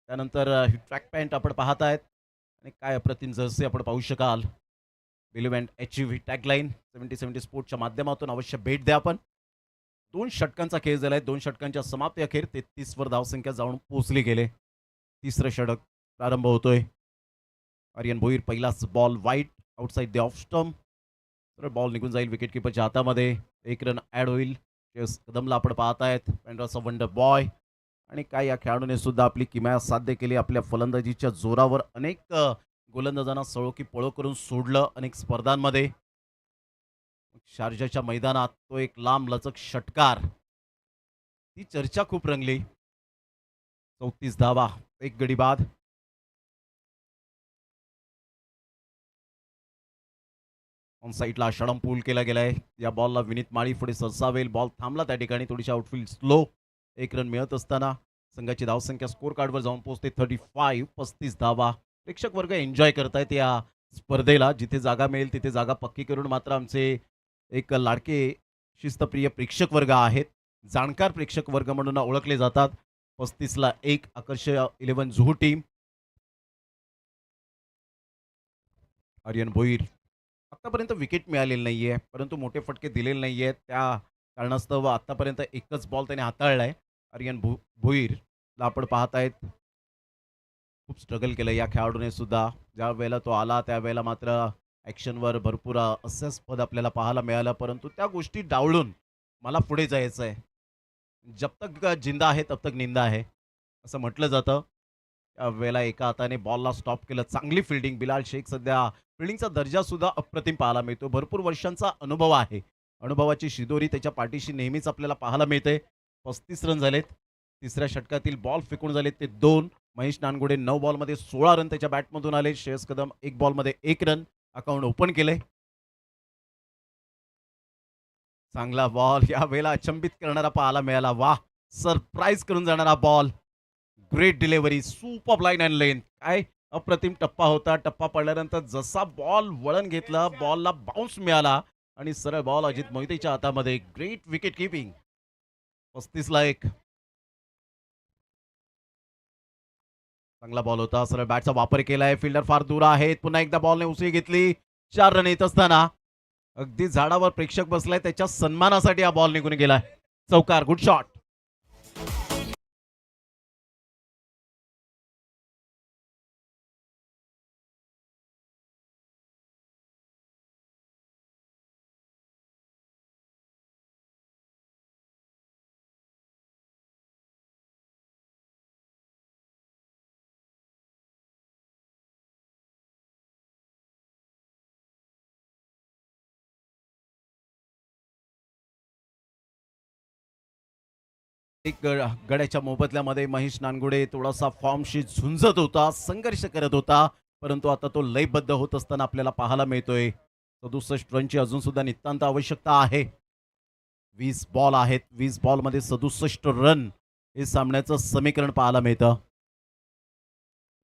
त्यानंतर ट्रॅक पॅन्ट आपण पाहत आहेत आणि काय अप्रतिम जर्सी आपण पाहू शकाल. Believe and achieve he tagline 70-70 स्पोर्ट्सच्या माध्यमातून अवश्य भेट द्या. आपण 2 षटकांचा खेळ झालाय. 2 षटकांच्या समाप्ती अखेर 33 वर धावसंख्या जाऊन पोहोचली गेले. तिसरं षटक प्रारंभ होतोय. आर्यन भोईर पहिलाच ball wide outside the off stump. तर बॉल निघून जाईल विकेट किपरच्या हातामध्ये. 1 रन ॲड होईल. कदमला आपण पाहतायत, पेंड्राचा वंडर बॉय. आणि काय या खेळाडूने सुद्धा आपली किमया साध्य केली. आपल्या फलंदाजीच्या जोरावर अनेक गोलंदाजांना सळो की पळो करून सोडलं अनेक स्पर्धांमध्ये. शारजाच्या मैदानात तो एक लांब लचक षटकार, ती चर्चा खूप रंगली. 34 धावा, 1 गडी बाद. ऑन साईडला षडम पूल केला गेलाय. या बॉलला विनीत माळी पुढे सरसावेल. बॉल थांबला त्या ठिकाणी. थोडीशी आउटफील्ड स्लो. 1 रन मिळत असताना संघाची धावसंख्या स्कोर कार्डवर जाऊन पोहोचते 35. 35 धावा. प्रेक्षक वर्ग एन्जॉय करतायत या स्पर्धेला. जिथे जागा मिळेल तिथे जागा पक्की करून मात्र आमचे एक लाडके शिस्तप्रिय प्रेक्षक वर्ग आहेत, जाणकार प्रेक्षक वर्ग म्हणून ओळखले जातात. 35ला 1 आकर्ष 11 जुहू टीम. आर्यन भोईर आतापर्यंत विकेट मिळालेली नाहीये, परंतु मोठे फटके दिलेले नाहीयेत. त्या कारणास्तव आतापर्यंत एकच बॉल त्याने हाताळलाय. आर्यन भोईरला आपण पाहतायत, खूप स्ट्रगल केलं या खेळाडूने सुद्धा. ज्या वेळेला तो आला त्यावेळेला मात्र ॲक्शनवर भरपूर अस्यास्पद आपल्याला पाहायला मिळालं, परंतु त्या गोष्टी डावलून मला पुढे जायचं आहे. जब तक जिंदा है तब तक निंदा है असं म्हटलं जातं. त्यावेळेला एका हाताने बॉलला स्टॉप केलं. चांगली फिल्डिंग. बिलाल शेख सध्या फिल्डिंगचा दर्जा सुद्धा अप्रतिम पाहायला मिळतो. भरपूर वर्षांचा अनुभव आहे. अनुभवाची शिदोरी त्याच्या पाठीशी नेहमीच आपल्याला पाहायला मिळते. 35 रन झालेत. तिसऱ्या षटकातील बॉल फेकून झालेत ते 2. महेश नानगुडे 9 बॉलमध्ये 16 रन त्याच्या बॅटमधून आले. Shreyas Kadam 1 बॉलमध्ये 1 run account open केले. चांगला बॉल या वेळेला अचंबित करणारा पाहायला मिळाला. वाह, सरप्राईज करून जाणारा ball. Great delivery, super line and length. काय अप्रतिम टप्पा होता. टप्पा पडल्यानंतर जसा बॉल वळण घेतला, बॉलला बाउन्स मिळाला आणि सरळ बॉल अजित मोहितेच्या हातामध्ये. Great wicket keeping. 35ला 1. चांगला बॉल होता. सरळ बॅटचा वापर केलाय. फिल्डर फार दूर आहेत. पुन्हा एकदा बॉलने उसळी घेतली. 4 रन येत असताना अगदी झाडावर प्रेक्षक बसलाय, त्याच्या सन्मानासाठी हा बॉल निघून गेलाय. चौकार. Good shot. एक गड्याच्या मोबदल्यामध्ये महेश नानगुडे थोडासा फॉर्मशी झुंजत होता, संघर्ष करत होता, परंतु आता तो लयबद्ध होत असताना आपल्याला पाहायला मिळतोय. 67 रनची अजून सुद्धा नितांत आवश्यकता आहे. 20 बॉल आहेत. 20 बॉलमध्ये 67 रन हे सामन्याचं समीकरण पाहायला मिळतं.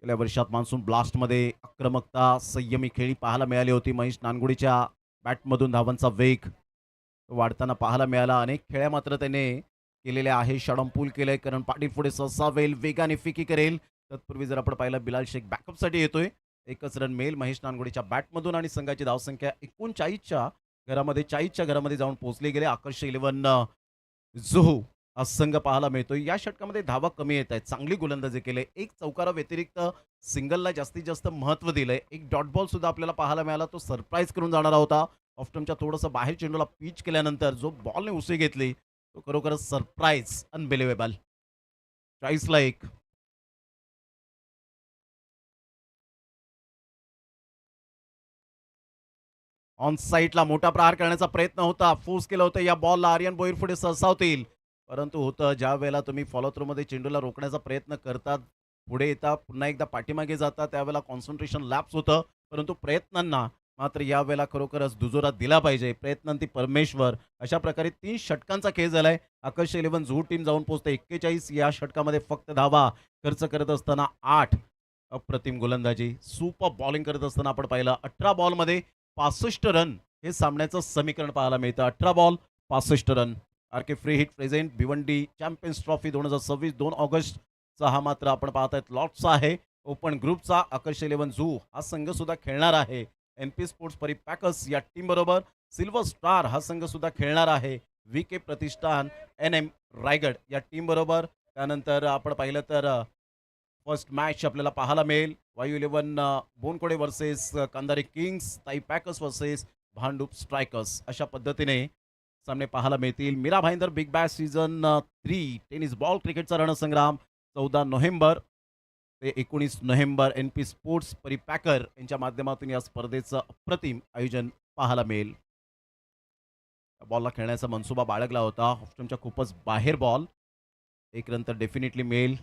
गेल्या वर्षात मान्सून ब्लास्टमध्ये आक्रमकता, संयमी खेळी पाहायला मिळाली होती. महेश नानगुडेच्या बॅटमधून धावांचा वेग वाढताना पाहायला मिळाला. अनेक खेळ्या मात्र त्याने केलेल्या आहे. शॉर्टआर्म पूल केलंय. करण पाटील पुढे ससावेल, वेगाने फिकी करेल. तत्पूर्वी जर आपण पाहिलं बिलाल शेख बॅकअपसाठी येतोय. एकच रन मिळेल महेश नानगुडेच्या बॅटमधून आणि संघाची धावसंख्या 39च्या घरामध्ये जाऊन पोहोचली गेले. आकर्ष 11 जुहू हा संघ पाहायला मिळतोय. या षटकामध्ये धावा कमी येत आहेत. चांगली गोलंदाजी केली. एक चौकारा व्यतिरिक्त सिंगलला जास्तीत जास्त महत्त्व दिलंय. एक डॉट बॉल सुद्धा आपल्याला पाहायला मिळाला. तो सरप्राईज करून जाणारा होता. ऑफ्टमच्या थोडंसं बाहेर चेंडूला पिच केल्यानंतर जो बॉलने उसळी घेतली तो खरोखरच सरप्राईज, अनबिलिव्हेबल. 40ला 1. ऑन साईडला मोठा प्रहार करण्याचा प्रयत्न होता. फोर्स केलं होतं या बॉलला. आर्यन भोईर पुढे सरसावतील. परंतु होतं ज्या वेळेला तुम्ही फॉलो थ्रूमध्ये चेंडूला रोखण्याचा प्रयत्न करतात, पुढे येता, पुन्हा एकदा पाठीमागे जाता, त्यावेळेला कॉन्सन्ट्रेशन लॅप्स होतं. परंतु प्रयत्नांना मात्र यावेळेला खरोखरच दुजोरा दिला पाहिजे. प्रयत्नांती परमेश्वर. अशा प्रकारे 3 षटकांचा खेळ झालाय. आकर्ष 11 जुहू टीम जाऊन पोहोचते 41. या षटकामध्ये फक्त धावा खर्च करत असताना 8. अप्रतिम गोलंदाजी, सुपर बॉलिंग करत असताना आपण पाहिलं 18 बॉलमध्ये 65 रन हे सामन्याचं समीकरण पाहायला मिळतं. 18 ball 65 run. RK free hit present Bhiwandi champions trophy 2026 2 ऑगस्टचा हा मात्र आपण पाहत आहेत लॉट्सचा आहे. ओपन ग्रुपचा आकर्ष 11 जुहू हा संघ सुद्धा खेळणार आहे. एनपी स्पोर्ट्स पॅकर्स या टीम बरोबर. सिल्वर स्टार हा संघ सुद्धा खेळणार आहे. व्हीके प्रतिष्ठान एनएम रायगड या टीम बरोबर. त्यानंतर आपण पाहिलं तर फर्स्ट मॅच आपल्याला पाहायला मिळेल. Vayu 11 Bonkode versus Kandari kings, Tai packers versus Bhandup strikers अशा पद्धतीने सामने पाहायला मिळतील. Mira Bhayandar big bash season 3 tennis ball क्रिकेटचा रणसंग्राम 14 नोव्हेंबर ते 19 नोव्हेंबर एनपी स्पोर्ट्स परिपॅकर यांच्या माध्यमातून या स्पर्धेचं अप्रतिम आयोजन पाहायला मिळेल. बॉलला खेळण्याचा मनसुबा बाळगला होता. ऑप्शनच्या खूपच बाहेर बॉल. 1 रन तर डेफिनेटली मिळेल.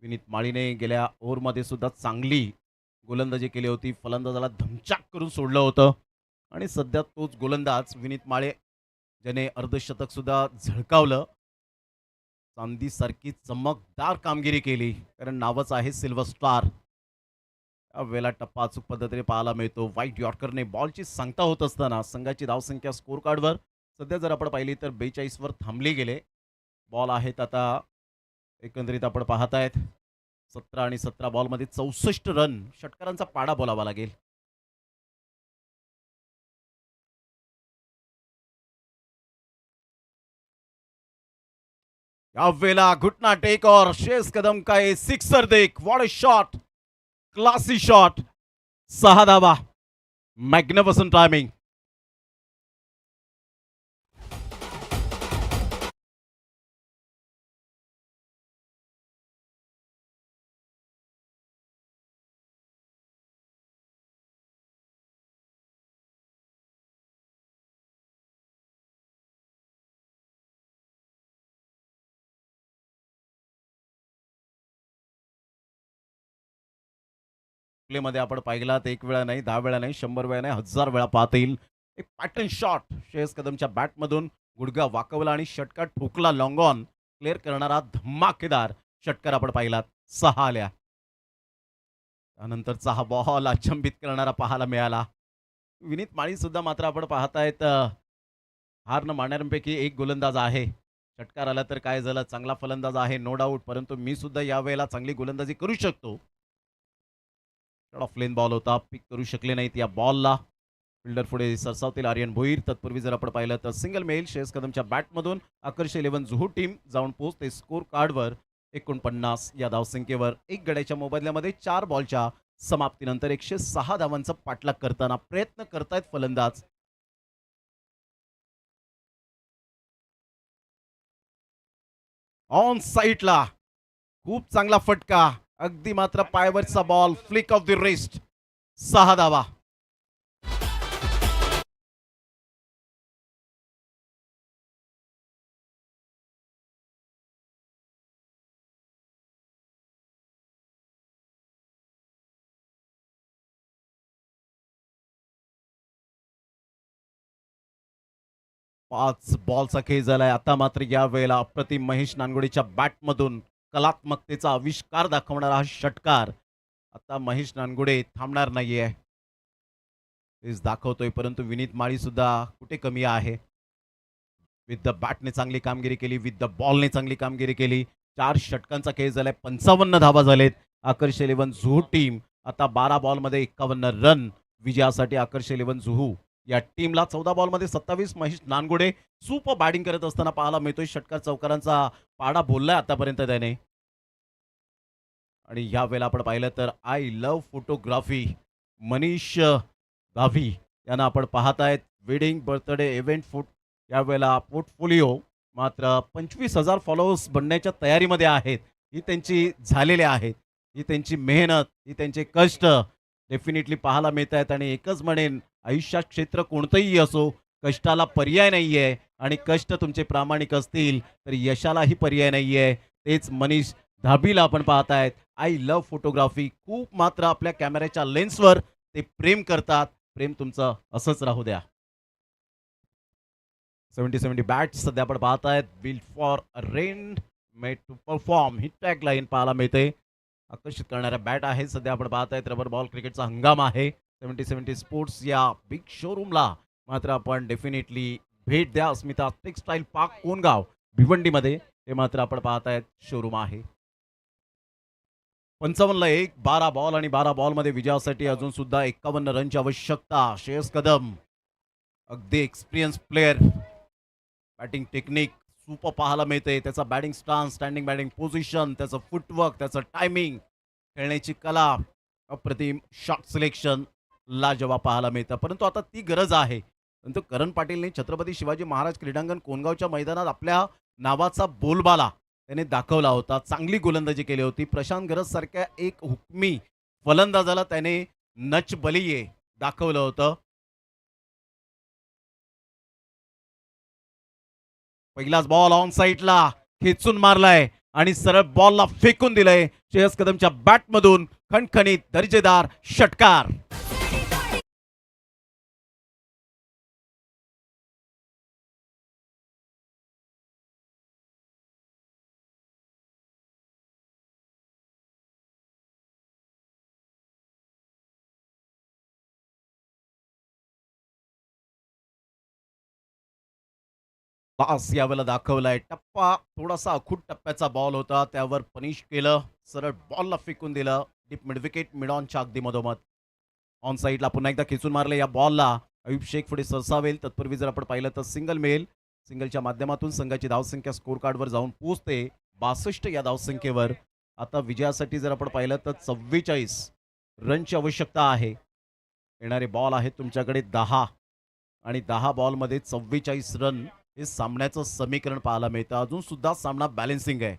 विनीत माळीने गेल्या ओव्हरमध्ये सुद्धा चांगली गोलंदाजी केली होती. फलंदाजाला धमचाक करून सोडलं होतं आणि सध्या तोच गोलंदाज विनीत माळे ज्याने अर्धशतक सुद्धा झळकावलं. चांदीसारखी चमकदार कामगिरी केली. कारण नावच आहे सिल्वर स्टार. वेळेला टप्पा अचूक पद्धतीने पाहायला मिळतो. व्हाईट यॉर्करने बॉलची सांगता होत असताना संघाची धावसंख्या स्कोर कार्डवर सध्या जर आपण पाहिली तर 42 वर थांबली गेले. बॉल आहेत आता एकंदरीत आपण पाहत आहेत 17 आणि 17 बॉलमध्ये 64 रन. षटकारांचा पाडा बोलावा लागेल. यावेळेला घुटना टेक और शेष कदम का ये सिक्सर देख. What a shot, classy shot. 6 धावा. Magnificent timing. प्लेमध्ये आपण पाहिलात 1 वेळा नाही, 10 वेळा नाही, 100 वेळा नाही, 1000 वेळा पाहता येईल. एक पॅटर्न शॉट श्रेयस कदमच्या बॅटमधून गुडघा वाकवला आणि षटकार ठोकला. लॉंग ऑन क्लिअर करणारा धमाकेदार षटकार आपण पाहिलात. 6 आल्या. त्यानंतरचा हा बॉल अचंबित करणारा पाहायला मिळाला. विनीत माळी सुद्धा मात्र आपण पाहतायत हार न मानणाऱ्यांपैकी एक गोलंदाज आहे. षटकार आला तर काय झालं, चांगला फलंदाज आहे नो डाऊट. परंतु मी सुद्धा यावेळेला चांगली गोलंदाजी करू शकतो. ऑफ लेन बॉल होता, पिक करू शकले नाहीत या बॉलला. फिल्डर पुढे सरसावतील आर्यन भोईर. तत्पूर्वी जर आपण पाहिलं तर सिंगल मेल शेस कदमच्या बॅटमधून आकर्ष 11 जुहू टीम जाऊन पोहोचते स्कोर कार्डवर 49 या धावसंख्येवर. 1 गड्याच्या मोबदल्यामध्ये 4 बॉलच्या समाप्तीनंतर 106 धावांचा पाठलाग करताना प्रयत्न करतायत फलंदाज. ऑन साईडला खूप चांगला फटका. अगदी मात्र पायवरचा ball, flick off the wrist. 6 धावा. पाच बॉलचा खेळ झालाय. आता मात्र या वेळेला अप्रतिम महेश नानगुडेच्या बॅटमधून कलात्मकतेचा आविष्कार दाखवणारा हा षटकार आता महेश नानगुडे थांबणार नाहीये, तेच दाखवतोय. परंतु विनीत माळी सुद्धा कुठे कमी आहे. विथ द बॅटने चांगली कामगिरी केली, विथ द बॉलने चांगली कामगिरी केली. 4 षटकांचा खेळ झालाय, 55 धावा झालेत. आकर्ष 11 जुहू टीम आता 12 बॉलमध्ये 51 रन विजयासाठी. आकर्ष 11 जुहू या टीमला 14 बॉलमध्ये 27. महेश नानगुडे सुपर बॅटिंग करत असताना पाहायला मिळतोय. षटकार चौकारांचा पाडा बोललाय आतापर्यंत त्याने. आणि या वेळेला आपण पाहिलं तर आय लव्ह फोटोग्राफी मनीष गावी यांना आपण पाहत आहेत. वेडिंग बर्थडे इव्हेंट यावेळेला पोर्टफोलिओ मात्र 25,000 फॉलोअर्स बनण्याच्या तयारीमध्ये आहेत. ही त्यांची झालेले आहेत, ही त्यांची मेहनत, ही त्यांचे कष्ट डेफिनेटली पाहायला मिळत आहेत. आणि एकच म्हणेन, आयुष्यात क्षेत्र कोणतंही असो, कष्टाला पर्याय नाही आहे. आणि कष्ट तुमचे प्रामाणिक असतील तर यशालाही पर्याय नाही आहे. तेच मनीष धाबीला आपण पाहत आहेत. I love photography. खूप मात्र आपल्या कॅमेऱ्याच्या लेन्सवर ते प्रेम करतात. प्रेम तुमचं असंच राहू द्या. 70 बॅट सध्या आपण पाहत आहेत. Build for rain made to perform ही टॅग लाईन पाहायला मिळते. आकर्षित करणाऱ्या बॅट आहे सध्या आपण पाहत आहेत. रबर बॉल क्रिकेटचा हंगाम आहे. 70 स्पोर्ट्स या बिग शोरूमला मात्र आपण डेफिनेटली भेट द्या. अस्मिता टेक्सटाईल पार्क कोणगाव भिवंडीमध्ये हे मात्र आपण पाहत आहेत शोरूम आहे. 55ला 1, 12 बॉल आणि 12 बॉलमध्ये विजयासाठी अजून सुद्धा 51 रनची आवश्यकता. श्रेयस कदम अगदी experience player. Batting technique super पाहायला मिळते. त्याचा batting stance, standing batting position, त्याचं फुटवर्क, त्याचं टायमिंग, खेळण्याची कला, अप्रतिम शॉट सिलेक्शन लाजवाब पाहायला मिळतं. परंतु आता ती गरज आहे. परंतु करण पाटीलने छत्रपती शिवाजी महाराज क्रीडांगण कोणगावच्या मैदानात आपल्या नावाचा बोलबाला त्याने दाखवला होता. चांगली गोलंदाजी केली होती. प्रशांत गरज सारख्या एक हुकमी फलंदाजाला त्याने नच बलिये दाखवलं होतं. पहिलाच बॉल ऑन साईडला खेचून मारलाय आणि सरळ बॉलला फेकून दिलंय. श्रेयस कदमच्या बॅटमधून खणखणीत दर्जेदार षटकार. पास यावेळेला दाखवलाय. टप्पा थोडासा अखूट टप्प्याचा बॉल होता, त्यावर पनिश केलं. सरळ बॉलला फेकून दिलं. डीप मिड विकेट मिड ऑनच्या अगदी मधोमध. ऑन साईडला पुन्हा एकदा खेचून मारले. या बॉलला अयुब शेख पुढे सरसावेल. तत्पूर्वी जर आपण पाहिलं तर सिंगल मिळेल. सिंगलच्या माध्यमातून संघाची धावसंख्या स्कोर कार्डवर जाऊन पोहोचते 62 या धावसंख्येवर. आता विजयासाठी जर आपण पाहिलं तर 44 रनची आवश्यकता आहे. येणारे बॉल आहेत तुमच्याकडे 10 आणि 10 बॉलमध्ये 44 रन हे सामन्याचं समीकरण पाहायला मिळतं. अजून सुद्धा सामना बॅलेन्सिंग आहे.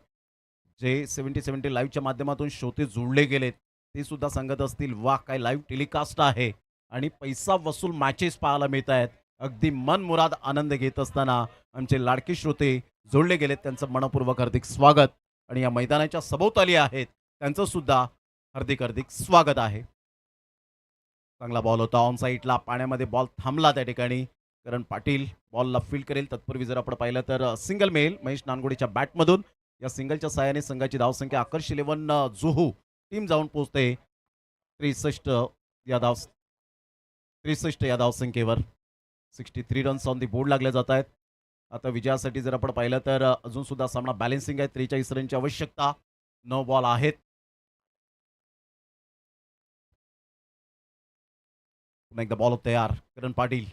जे 70 लाईव्हच्या माध्यमातून श्रोते जोडले गेलेत ते सुद्धा सांगत असतील, वा काय लाईव्ह टेलिकास्ट आहे आणि पैसा वसूल मॅचेस पाहायला मिळत आहेत. अगदी मनमुराद आनंद घेत असताना आमचे लाडके श्रोते जोडले गेलेत. त्यांचं मनपूर्वक हार्दिक स्वागत. आणि या मैदानाच्या सभोवताली आहेत त्यांचं सुद्धा हार्दिक हार्दिक स्वागत आहे. चांगला बॉल होता ऑन साईडला. पाण्यामध्ये बॉल थांबला त्या ठिकाणी. करण पाटील बॉलला फील्ड करेल. तत्पूर्वी जर आपण पाहिलं तर सिंगल मिळेल महेश नानगुडेच्या बॅटमधून. या सिंगलच्या सहाय्याने संघाची धावसंख्या आकर्ष 11 जुहू टीम जाऊन पोहोचते 63 या धावसंख्येवर. 63 रन्स ऑन दी बोर्ड लागले जात आहेत. आता विजयासाठी जर आपण पाहिलं तर अजून सुद्धा सामना बॅलेन्सिंग आहे. 43 रनची आवश्यकता. 9 बॉल आहेत. पुन्हा एकदा बॉल तयार. करण पाटील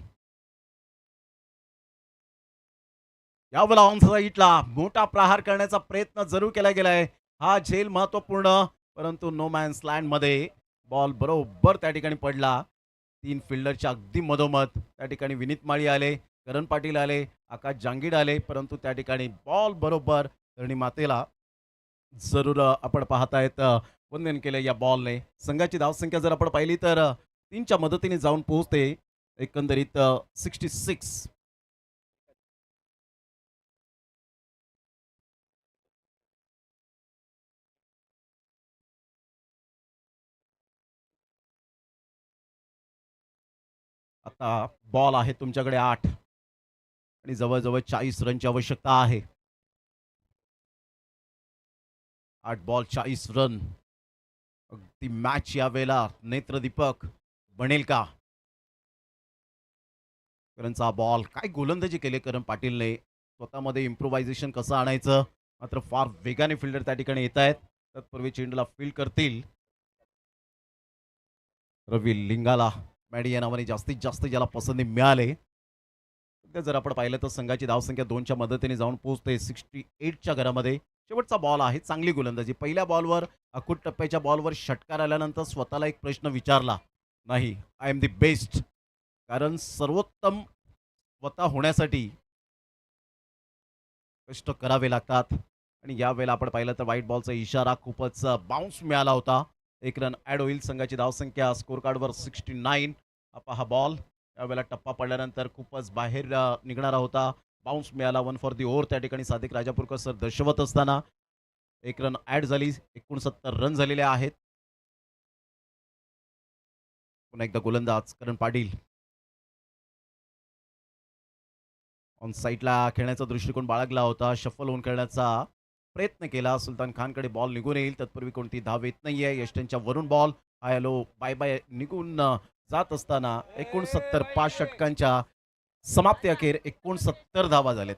यावेळेला ऑन साईडला मोठा प्रहार करण्याचा प्रयत्न जरूर केला गेलाय. हा झेल महत्वपूर्ण, परंतु नो मॅन्स लँड मध्ये बॉल बरोबर त्या ठिकाणी पडला. 3 फिल्डरच्या अगदी मधोमध. त्या ठिकाणी विनीत माळी आले, करण पाटील आले, आकाश जांगीड आले, परंतु त्या ठिकाणी बॉल बरोबर धरणी मातेला जरूर आपण पाहतायत वंदन केलं या बॉलने. संघाची धावसंख्या जर आपण पाहिली तर 3च्या मदतीने जाऊन पोहोचते एकंदरीत 66. आता बॉल आहे तुमच्याकडे 8 आणि जवळजवळ 40 रनची आवश्यकता आहे. 8 बॉल 40 रन. ती मॅच यावेळेला नेत्रदीपक बनेल का? करणचा बॉल काय गोलंदाजी केली करण पाटीलने, स्वतःमध्ये इम्प्रोव्हायझेशन कसं आणायचं, मात्र फार वेगाने फिल्डर त्या ठिकाणी येत आहेत. तत्पूर्वी चेंडूला फील्ड करतील रवी लिंगाला. मॅडी या नावाने जास्तीत जास्त ज्याला पसंती मिळाले. सध्या जर आपण पाहिलं तर संघाची धावसंख्या 2च्या मदतीने जाऊन पोहोचते 68च्या घरामध्ये. शेवटचा बॉल आहे, चांगली गोलंदाजी. पहिल्या बॉलवर अकूट टप्प्याच्या बॉलवर षटकार आल्यानंतर स्वतःला एक प्रश्न विचारला, नाही आय एम दी बेस्ट. कारण सर्वोत्तम स्वतः होण्यासाठी कष्ट करावे लागतात. आणि यावेळेला आपण पाहिलं तर व्हाईट बॉलचा इशारा, खूपच बाउन्स मिळाला होता. एक रन ॲड होईल. संघाची धावसंख्या स्कोर कार्डवर 69. हा बॉल यावेळेला टप्पा पडल्यानंतर खूपच बाहेर निघणारा होता. बाउन्स मिळाला. 1 फॉर दी ओव्हर त्या ठिकाणी सादिक राजापूरकर सर दर्शवत असताना एक रन ॲड झाली. 69 रन झालेले आहेत. पुन्हा एकदा गोलंदाज करण पाटील ऑन साईडला खेळण्याचा दृष्टिकोन बाळगला होता. शफल होऊन खेळण्याचा प्रयत्न केला. सुलतान खानकडे बॉल निघून येईल. तत्पूर्वी कोणती धाव येत नाहीये. यष्टनच्या वरून ball high hello bye bye निघून जात असताना 69 5 षटकांच्या समाप्ती अखेर 69 धावा झालेत.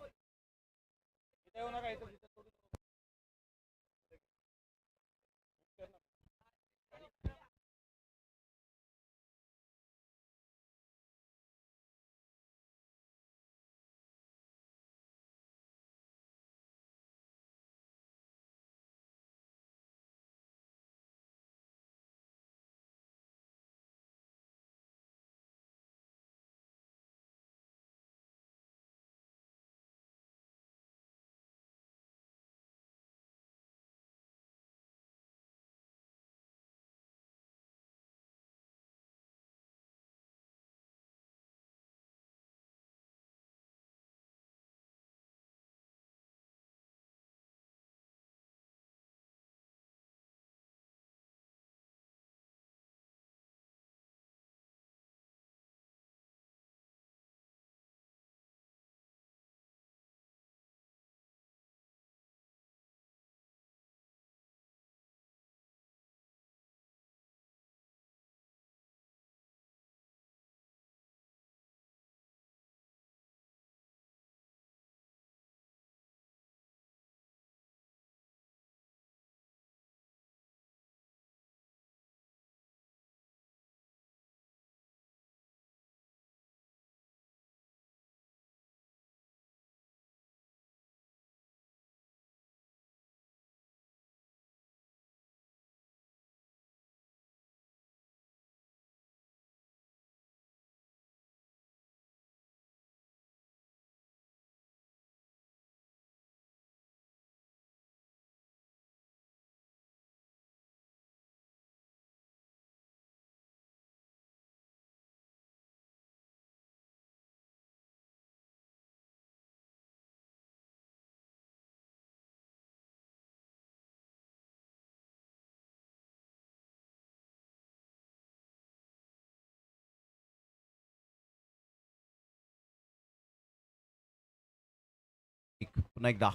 पुन्हा एकदा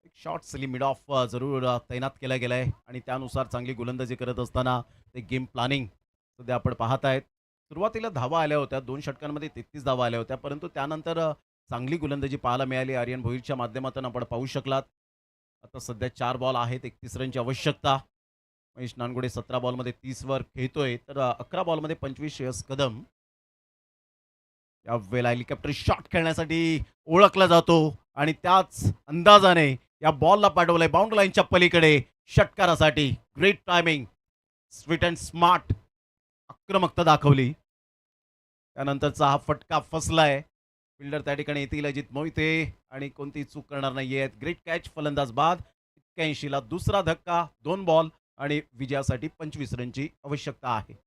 एक शॉर्ट स्ली मिड ऑफ जरूर तैनात केला गेलाय आणि त्यानुसार चांगली गोलंदाजी करत असताना ते गेम प्लॅनिंग सध्या आपण पाहत आहेत. सुरुवातीला धावा आल्या होत्या, 2 षटकांमध्ये 33 धावा आल्या होत्या, परंतु त्यानंतर चांगली गोलंदाजी पाहायला मिळाली. आर्यन भोईरच्या माध्यमातून आपण पाहू शकलात. आता सध्या 4 बॉल आहेत, 31 रनची आवश्यकता. महेश नानगुडे 17 बॉलमध्ये 30 वर खेळतोय, तर 11 बॉलमध्ये 25 श्रेयस कदम यावेळेला हेलिकॉप्टर शॉट खेळण्यासाठी ओळखला जातो आणि त्याच अंदाजाने या बॉलला पाठवलंय बाउंड्री लाईनच्या पलीकडे षटकारासाठी. Great timing, sweet and smart आक्रमकता दाखवली. त्यानंतरचा हा फटका फसलाय. फिल्डर त्या ठिकाणी येतील अजित मोहिते आणि कोणती चूक करणार नाहीयेत. ग्रेट कॅच, फलंदाज बाद. 81ला दुसरा धक्का, 2 बॉल आणि विजयासाठी 25 रनची आवश्यकता आहे.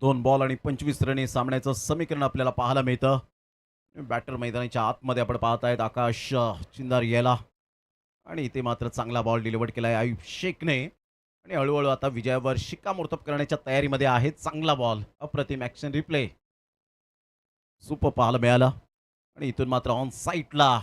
2 बॉल आणि 25 रन सामन्याचं समीकरण आपल्याला पाहायला मिळतं. बॅटर मैदानाच्या आतमध्ये आपण पाहत आहेत आकाश चिंदार यायला आणि इथे मात्र चांगला बॉल डिलिव्हर्ड केला आहे आयुब शेखने आणि हळूहळू आता विजयावर शिक्कामोर्तब करण्याच्या तयारीमध्ये आहे. चांगला बॉल, अप्रतिम ॲक्शन रिप्ले, सुपर पाहायला मिळाला आणि इथून मात्र ऑन साईटला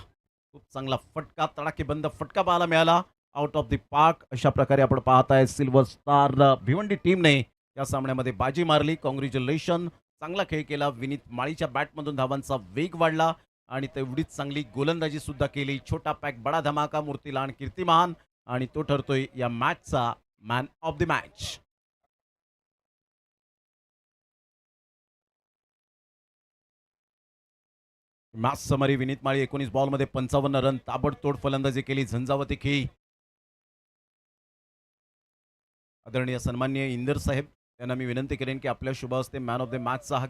खूप चांगला फटका, तडाखेबंद फटका पाहायला मिळाला. आउट ऑफ द पार्क अशा प्रकारे आपण पाहत आहे सिल्वर स्टार भिवंडी टीमने या सामन्यामध्ये बाजी मारली. कॉंग्रॅच्युलेशन, चांगला खेळ केला. विनीत माळीच्या बॅटमधून धावांचा वेग वाढला आणि तेवढीच चांगली गोलंदाजी सुद्धा केली. छोटा पॅक बडा धमाका, मूर्तीलान कीर्तिमान आणि तो ठरतोय या मॅचचा man of the match. Match summary Vineet Mali 19 बॉलमध्ये 55 रन, ताबडतोड फलंदाजी केली. झंझावती खेळी. आदरणीय सन्माननीय इंदर साहेब यांना मी विनंती करेन की आपल्या शुभ हस्ते मॅन ऑफ द मॅचचा हा